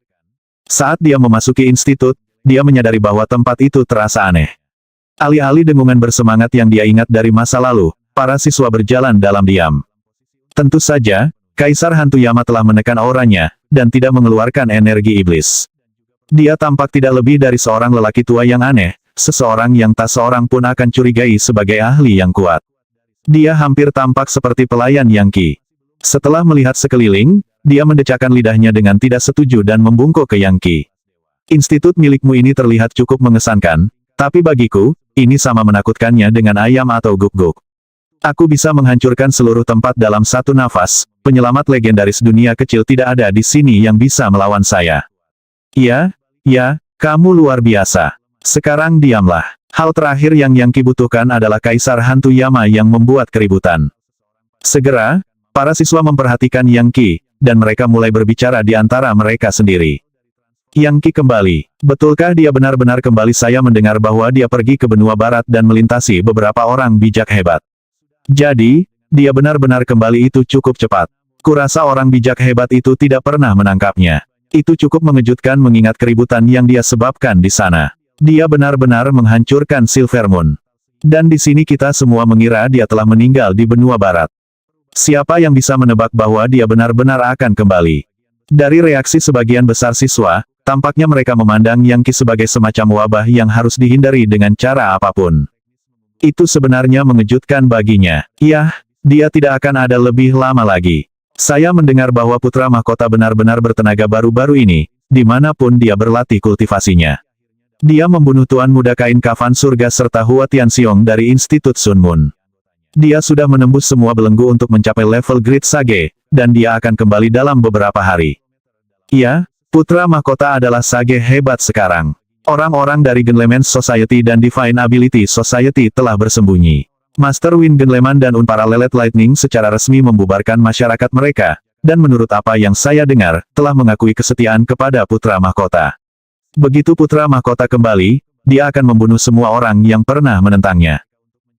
Saat dia memasuki institut, dia menyadari bahwa tempat itu terasa aneh. Alih-alih dengungan bersemangat yang dia ingat dari masa lalu, para siswa berjalan dalam diam. Tentu saja, Kaisar Hantu Yama telah menekan auranya, dan tidak mengeluarkan energi iblis. Dia tampak tidak lebih dari seorang lelaki tua yang aneh, seseorang yang tak seorang pun akan curigai sebagai ahli yang kuat. Dia hampir tampak seperti pelayan Yang Qi. Setelah melihat sekeliling, dia mendecakkan lidahnya dengan tidak setuju dan membungkuk ke Yang Qi. Institut milikmu ini terlihat cukup mengesankan, tapi bagiku, ini sama menakutkannya dengan ayam atau guk-guk. Aku bisa menghancurkan seluruh tempat dalam satu nafas, penyelamat legendaris dunia kecil tidak ada di sini yang bisa melawan saya. Ya, kamu luar biasa. Sekarang diamlah. Hal terakhir yang Yang Qi butuhkan adalah Kaisar Hantu Yama yang membuat keributan. Segera, para siswa memperhatikan Yang Qi, dan mereka mulai berbicara di antara mereka sendiri. Yang Qi kembali. Betulkah dia benar-benar kembali? Saya mendengar bahwa dia pergi ke benua barat dan melintasi beberapa orang bijak hebat. Jadi, dia benar-benar kembali. Itu cukup cepat. Kurasa orang bijak hebat itu tidak pernah menangkapnya. Itu cukup mengejutkan mengingat keributan yang dia sebabkan di sana. Dia benar-benar menghancurkan Silvermoon. Dan di sini kita semua mengira dia telah meninggal di benua barat. Siapa yang bisa menebak bahwa dia benar-benar akan kembali? Dari reaksi sebagian besar siswa, tampaknya mereka memandang Yang Qi sebagai semacam wabah yang harus dihindari dengan cara apapun. Itu sebenarnya mengejutkan baginya. Yah, dia tidak akan ada lebih lama lagi. Saya mendengar bahwa putra mahkota benar-benar bertenaga baru-baru ini, dimanapun dia berlatih kultivasinya. Dia membunuh Tuan Muda Kain Kafan Surga serta Hua Tianxiong dari Institut Sun Moon. Dia sudah menembus semua belenggu untuk mencapai level Great Sage, dan dia akan kembali dalam beberapa hari. Iya, putra mahkota adalah Sage hebat sekarang. Orang-orang dari Genleman Society dan Divine Ability Society telah bersembunyi. Master Wind Genleman dan Unparalleled Lightning secara resmi membubarkan masyarakat mereka, dan menurut apa yang saya dengar, telah mengakui kesetiaan kepada putra mahkota. Begitu putra mahkota kembali, dia akan membunuh semua orang yang pernah menentangnya.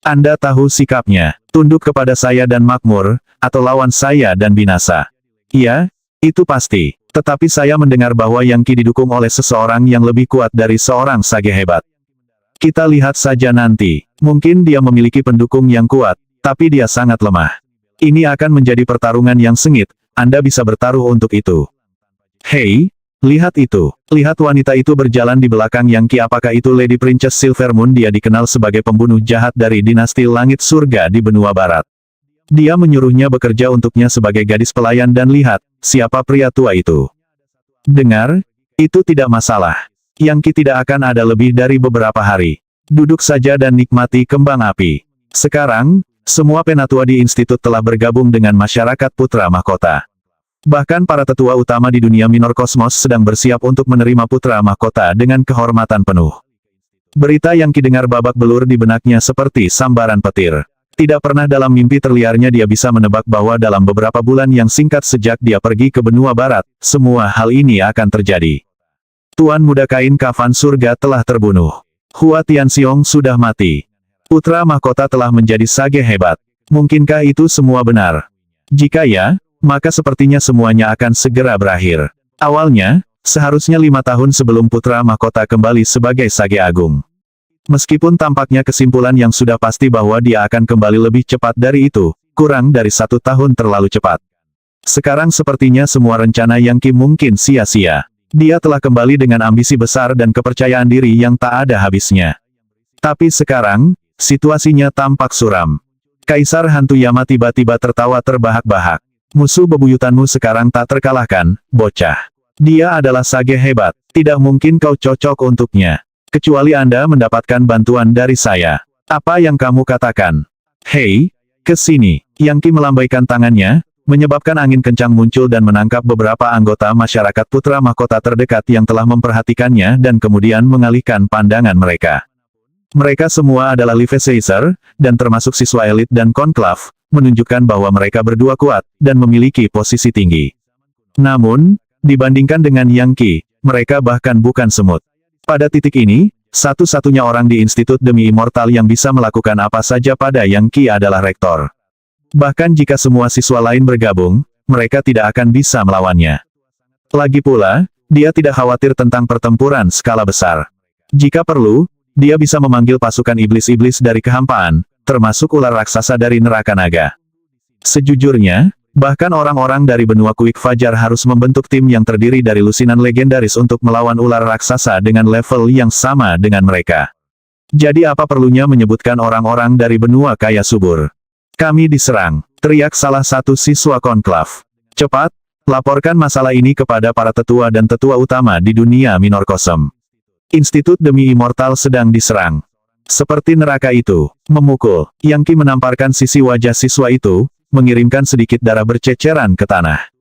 Anda tahu sikapnya, tunduk kepada saya dan makmur, atau lawan saya dan binasa. Iya, itu pasti. Tetapi saya mendengar bahwa Yang Qi didukung oleh seseorang yang lebih kuat dari seorang sage hebat. Kita lihat saja nanti. Mungkin dia memiliki pendukung yang kuat, tapi dia sangat lemah. Ini akan menjadi pertarungan yang sengit, Anda bisa bertaruh untuk itu. Hei, lihat itu. Lihat wanita itu berjalan di belakang Yang Qi. Apakah itu Lady Princess Silvermoon? Dia dikenal sebagai pembunuh jahat dari dinasti Langit Surga di benua barat. Dia menyuruhnya bekerja untuknya sebagai gadis pelayan dan lihat, siapa pria tua itu. Dengar, itu tidak masalah. Yang Qi tidak akan ada lebih dari beberapa hari. Duduk saja dan nikmati kembang api. Sekarang, semua penatua di institut telah bergabung dengan masyarakat putra mahkota. Bahkan para tetua utama di dunia minor kosmos sedang bersiap untuk menerima putra mahkota dengan kehormatan penuh. Berita Yang Qi dengar babak belur di benaknya seperti sambaran petir. Tidak pernah dalam mimpi terliarnya dia bisa menebak bahwa dalam beberapa bulan yang singkat sejak dia pergi ke benua barat, semua hal ini akan terjadi. Tuan Muda Kain Kafan Surga telah terbunuh. Hua Tianxiong sudah mati. Putra mahkota telah menjadi sage hebat. Mungkinkah itu semua benar? Jika ya, maka sepertinya semuanya akan segera berakhir. Awalnya, seharusnya 5 tahun sebelum putra mahkota kembali sebagai sage agung. Meskipun tampaknya kesimpulan yang sudah pasti bahwa dia akan kembali lebih cepat dari itu, kurang dari 1 tahun terlalu cepat. Sekarang sepertinya semua rencana Yang Qi mungkin sia-sia. Dia telah kembali dengan ambisi besar dan kepercayaan diri yang tak ada habisnya. Tapi sekarang, situasinya tampak suram. Kaisar Hantu Yama tiba-tiba tertawa terbahak-bahak. Musuh bebuyutanmu sekarang tak terkalahkan, bocah. Dia adalah sage hebat, tidak mungkin kau cocok untuknya. Kecuali Anda mendapatkan bantuan dari saya. Apa yang kamu katakan? Hei, ke sini. Yang Qi melambaikan tangannya, menyebabkan angin kencang muncul dan menangkap beberapa anggota masyarakat putra mahkota terdekat yang telah memperhatikannya dan kemudian mengalihkan pandangan mereka. Mereka semua adalah Levisacer, dan termasuk siswa elit dan konklav, menunjukkan bahwa mereka berdua kuat, dan memiliki posisi tinggi. Namun, dibandingkan dengan Yang Qi, mereka bahkan bukan semut. Pada titik ini, satu-satunya orang di Institut Demi Immortal yang bisa melakukan apa saja pada Yang Qi adalah rektor. Bahkan jika semua siswa lain bergabung, mereka tidak akan bisa melawannya. Lagi pula, dia tidak khawatir tentang pertempuran skala besar. Jika perlu, dia bisa memanggil pasukan iblis-iblis dari kehampaan, termasuk ular raksasa dari neraka naga. Sejujurnya, bahkan orang-orang dari benua Kuik Fajar harus membentuk tim yang terdiri dari lusinan legendaris untuk melawan ular raksasa dengan level yang sama dengan mereka. Jadi apa perlunya menyebutkan orang-orang dari benua kaya subur? Kami diserang, teriak salah satu siswa konklav. Cepat, laporkan masalah ini kepada para tetua dan tetua utama di dunia minor kosm. Institut Demi Immortal sedang diserang. Seperti neraka itu, memukul. Yang Qi menamparkan sisi wajah siswa itu, mengirimkan sedikit darah berceceran ke tanah.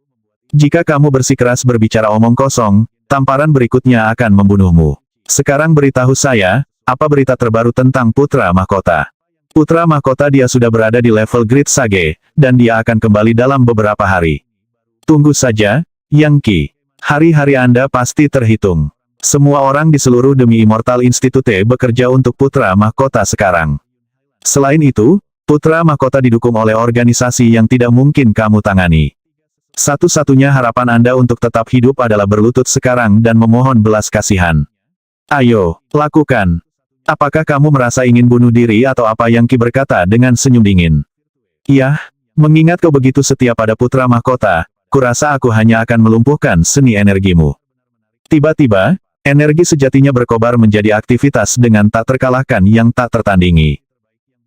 Jika kamu bersikeras berbicara omong kosong, tamparan berikutnya akan membunuhmu. Sekarang beritahu saya, apa berita terbaru tentang putra mahkota? Putra mahkota dia sudah berada di level Great Sage, dan dia akan kembali dalam beberapa hari. Tunggu saja, Yang Qi. Hari-hari Anda pasti terhitung. Semua orang di seluruh Demi Immortal Institute bekerja untuk putra mahkota sekarang. Selain itu, putra mahkota didukung oleh organisasi yang tidak mungkin kamu tangani. Satu-satunya harapan Anda untuk tetap hidup adalah berlutut sekarang dan memohon belas kasihan. Ayo, lakukan. Apakah kamu merasa ingin bunuh diri atau apa? Yang Qi berkata dengan senyum dingin. Iya, mengingat kau begitu setia pada putra mahkota, kurasa aku hanya akan melumpuhkan seni energimu. Tiba-tiba, energi sejatinya berkobar menjadi aktivitas dengan tak terkalahkan yang tak tertandingi.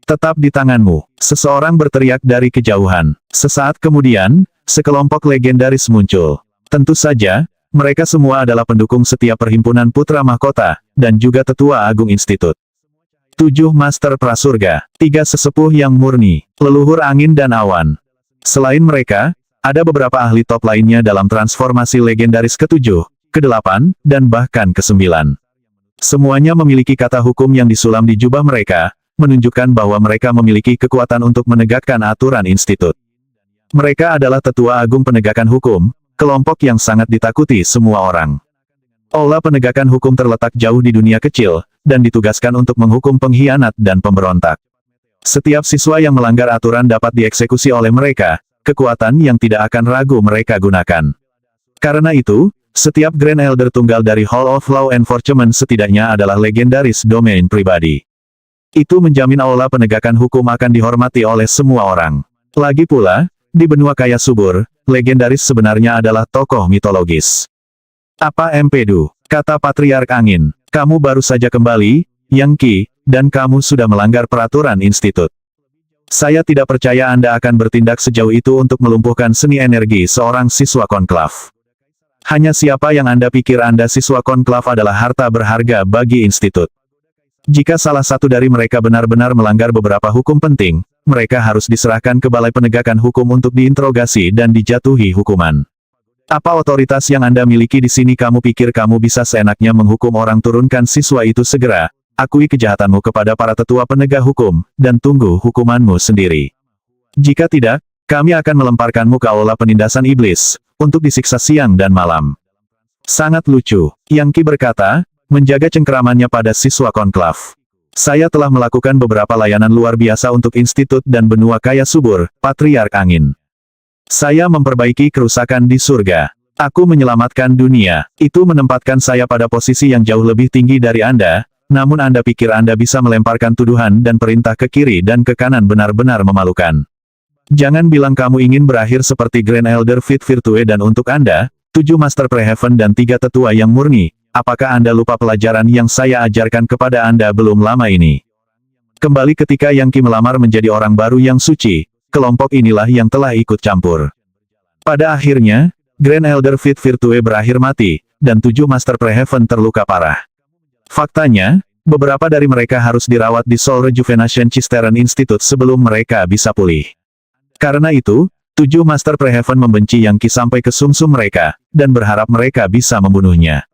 Tetap di tanganmu, seseorang berteriak dari kejauhan. Sesaat kemudian, sekelompok legendaris muncul. Tentu saja, mereka semua adalah pendukung setia Perhimpunan Putra Mahkota, dan juga Tetua Agung Institut. 7 Master Prasurga, 3 sesepuh yang murni, leluhur angin dan awan. Selain mereka, ada beberapa ahli top lainnya dalam transformasi legendaris ke-7, ke-8, dan bahkan ke-9. Semuanya memiliki kata hukum yang disulam di jubah mereka, menunjukkan bahwa mereka memiliki kekuatan untuk menegakkan aturan institut. Mereka adalah Tetua Agung Penegakan Hukum, kelompok yang sangat ditakuti semua orang. Aula penegakan hukum terletak jauh di dunia kecil, dan ditugaskan untuk menghukum pengkhianat dan pemberontak. Setiap siswa yang melanggar aturan dapat dieksekusi oleh mereka, kekuatan yang tidak akan ragu mereka gunakan. Karena itu, setiap Grand Elder tunggal dari Hall of Law Enforcement setidaknya adalah legendaris domain pribadi. Itu menjamin aula penegakan hukum akan dihormati oleh semua orang. Lagi pula, di benua kaya subur, legendaris sebenarnya adalah tokoh mitologis. Apa Empedu? Kata Patriark Angin. Kamu baru saja kembali, Yang Qi, dan kamu sudah melanggar peraturan institut. Saya tidak percaya Anda akan bertindak sejauh itu untuk melumpuhkan seni energi seorang siswa konklav. Hanya siapa yang Anda pikir Anda siswa konklav adalah harta berharga bagi institut. Jika salah satu dari mereka benar-benar melanggar beberapa hukum penting, mereka harus diserahkan ke Balai Penegakan Hukum untuk diinterogasi dan dijatuhi hukuman. Apa otoritas yang Anda miliki di sini? Kamu pikir kamu bisa seenaknya menghukum orang? Turunkan siswa itu segera, akui kejahatanmu kepada para tetua penegak hukum, dan tunggu hukumanmu sendiri. Jika tidak, kami akan melemparkanmu ke aula penindasan iblis, untuk disiksa siang dan malam. Sangat lucu, Yang Qi berkata, menjaga cengkeramannya pada siswa konklav. Saya telah melakukan beberapa layanan luar biasa untuk institut dan benua kaya subur, Patriark Angin. Saya memperbaiki kerusakan di surga. Aku menyelamatkan dunia. Itu menempatkan saya pada posisi yang jauh lebih tinggi dari Anda, namun Anda pikir Anda bisa melemparkan tuduhan dan perintah ke kiri dan ke kanan? Benar-benar memalukan. Jangan bilang kamu ingin berakhir seperti Grand Elder Fit Virtue. Dan untuk Anda, 7 Master Preheaven dan 3 tetua yang murni, apakah Anda lupa pelajaran yang saya ajarkan kepada Anda belum lama ini? Kembali ketika Yang Qi melamar menjadi orang baru yang suci, kelompok inilah yang telah ikut campur. Pada akhirnya, Grand Elder Fit Virtue berakhir mati, dan 7 Master Preheaven terluka parah. Faktanya, beberapa dari mereka harus dirawat di Soul Rejuvenation Cistern Institute sebelum mereka bisa pulih. Karena itu, 7 Master Preheaven membenci Yang Qi sampai ke sumsum mereka, dan berharap mereka bisa membunuhnya.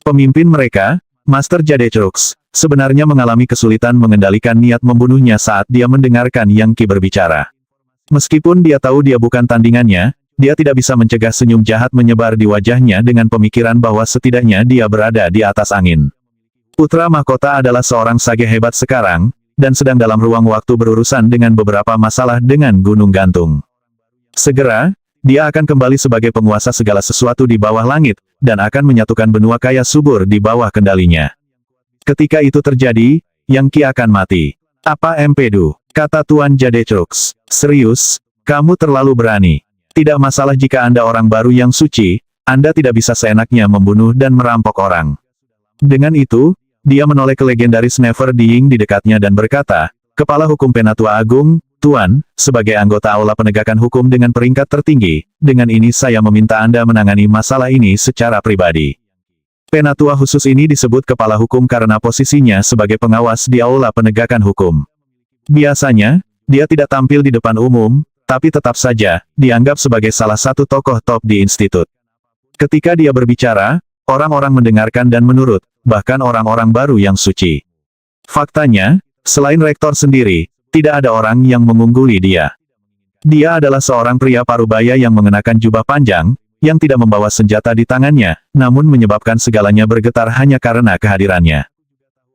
Pemimpin mereka, Master Jadecrux, sebenarnya mengalami kesulitan mengendalikan niat membunuhnya saat dia mendengarkan Yang Qi berbicara. Meskipun dia tahu dia bukan tandingannya, dia tidak bisa mencegah senyum jahat menyebar di wajahnya dengan pemikiran bahwa setidaknya dia berada di atas angin. Putra Mahkota adalah seorang sage hebat sekarang, dan sedang dalam ruang waktu berurusan dengan beberapa masalah dengan Gunung Gantung. Segera, dia akan kembali sebagai penguasa segala sesuatu di bawah langit, dan akan menyatukan benua kaya subur di bawah kendalinya. Ketika itu terjadi, Yang Qi akan mati. Apa Empedu? Kata Tuan Jadecrux. Serius, kamu terlalu berani. Tidak masalah jika Anda orang baru yang suci, Anda tidak bisa seenaknya membunuh dan merampok orang. Dengan itu, dia menoleh ke legendaris Never Dying di dekatnya dan berkata, Kepala Hukum Penatua Agung, Tuan, sebagai anggota Aula Penegakan Hukum dengan peringkat tertinggi, dengan ini saya meminta Anda menangani masalah ini secara pribadi. Penatua khusus ini disebut Kepala Hukum karena posisinya sebagai pengawas di Aula Penegakan Hukum. Biasanya, dia tidak tampil di depan umum, tapi tetap saja, dianggap sebagai salah satu tokoh top di institut. Ketika dia berbicara, orang-orang mendengarkan dan menurut, bahkan orang-orang baru yang suci. Faktanya, selain rektor sendiri, tidak ada orang yang mengungguli dia. Dia adalah seorang pria parubaya yang mengenakan jubah panjang, yang tidak membawa senjata di tangannya, namun menyebabkan segalanya bergetar hanya karena kehadirannya.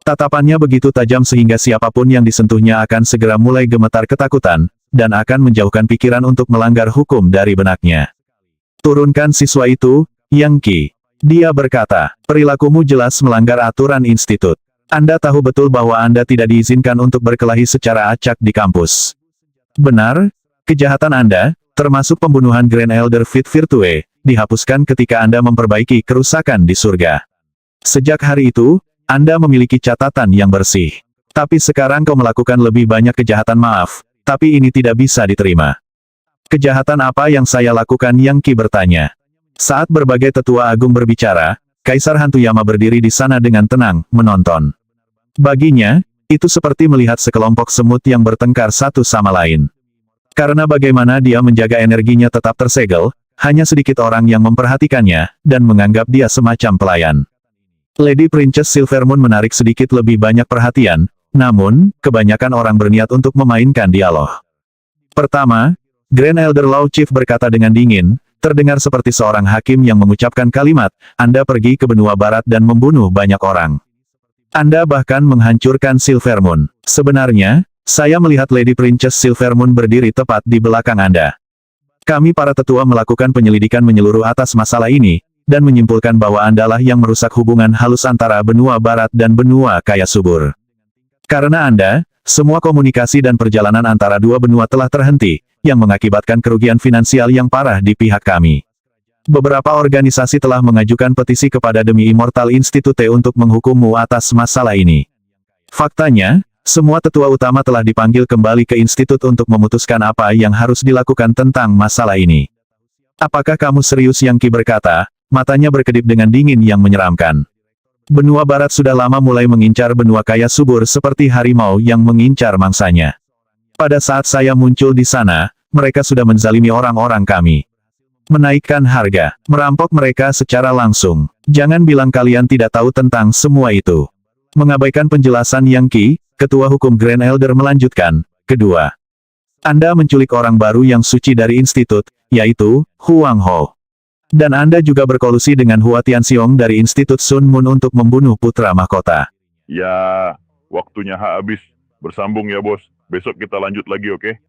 Tatapannya begitu tajam sehingga siapapun yang disentuhnya akan segera mulai gemetar ketakutan, dan akan menjauhkan pikiran untuk melanggar hukum dari benaknya. Turunkan siswa itu, Yang Qi. Dia berkata, perilakumu jelas melanggar aturan institut. Anda tahu betul bahwa Anda tidak diizinkan untuk berkelahi secara acak di kampus. Benar, kejahatan Anda, termasuk pembunuhan Grand Elder Fit Virtue, dihapuskan ketika Anda memperbaiki kerusakan di surga. Sejak hari itu, Anda memiliki catatan yang bersih. Tapi sekarang kau melakukan lebih banyak kejahatan, maaf, tapi ini tidak bisa diterima. Kejahatan apa yang saya lakukan? Yang Qi bertanya. Saat berbagai tetua agung berbicara, Kaisar Hantuyama berdiri di sana dengan tenang, menonton. Baginya, itu seperti melihat sekelompok semut yang bertengkar satu sama lain. Karena bagaimana dia menjaga energinya tetap tersegel, hanya sedikit orang yang memperhatikannya, dan menganggap dia semacam pelayan. Lady Princess Silvermoon menarik sedikit lebih banyak perhatian, namun, kebanyakan orang berniat untuk memainkan dialog. Pertama, Grand Elder Law Chief berkata dengan dingin, terdengar seperti seorang hakim yang mengucapkan kalimat, Anda pergi ke benua barat dan membunuh banyak orang. Anda bahkan menghancurkan Silvermoon. Sebenarnya, saya melihat Lady Princess Silvermoon berdiri tepat di belakang Anda. Kami para tetua melakukan penyelidikan menyeluruh atas masalah ini, dan menyimpulkan bahwa Andalah yang merusak hubungan halus antara benua barat dan benua kaya subur. Karena Anda, semua komunikasi dan perjalanan antara dua benua telah terhenti, yang mengakibatkan kerugian finansial yang parah di pihak kami. Beberapa organisasi telah mengajukan petisi kepada Demi Immortal Institute untuk menghukummu atas masalah ini. Faktanya, semua tetua utama telah dipanggil kembali ke institut untuk memutuskan apa yang harus dilakukan tentang masalah ini. Apakah kamu serius? Yang Qi berkata, matanya berkedip dengan dingin yang menyeramkan. Benua barat sudah lama mulai mengincar benua kaya subur seperti harimau yang mengincar mangsanya. Pada saat saya muncul di sana, mereka sudah menzalimi orang-orang kami. Menaikkan harga, merampok mereka secara langsung. Jangan bilang kalian tidak tahu tentang semua itu. Mengabaikan penjelasan Yang Qi, Ketua Hukum Grand Elder melanjutkan. Kedua, Anda menculik orang baru yang suci dari institut, yaitu Huang Ho. Dan Anda juga berkolusi dengan Hua Tianxiong dari Institut Sun Moon untuk membunuh putra mahkota. Ya, waktunya habis. Bersambung ya bos. Besok kita lanjut lagi, oke?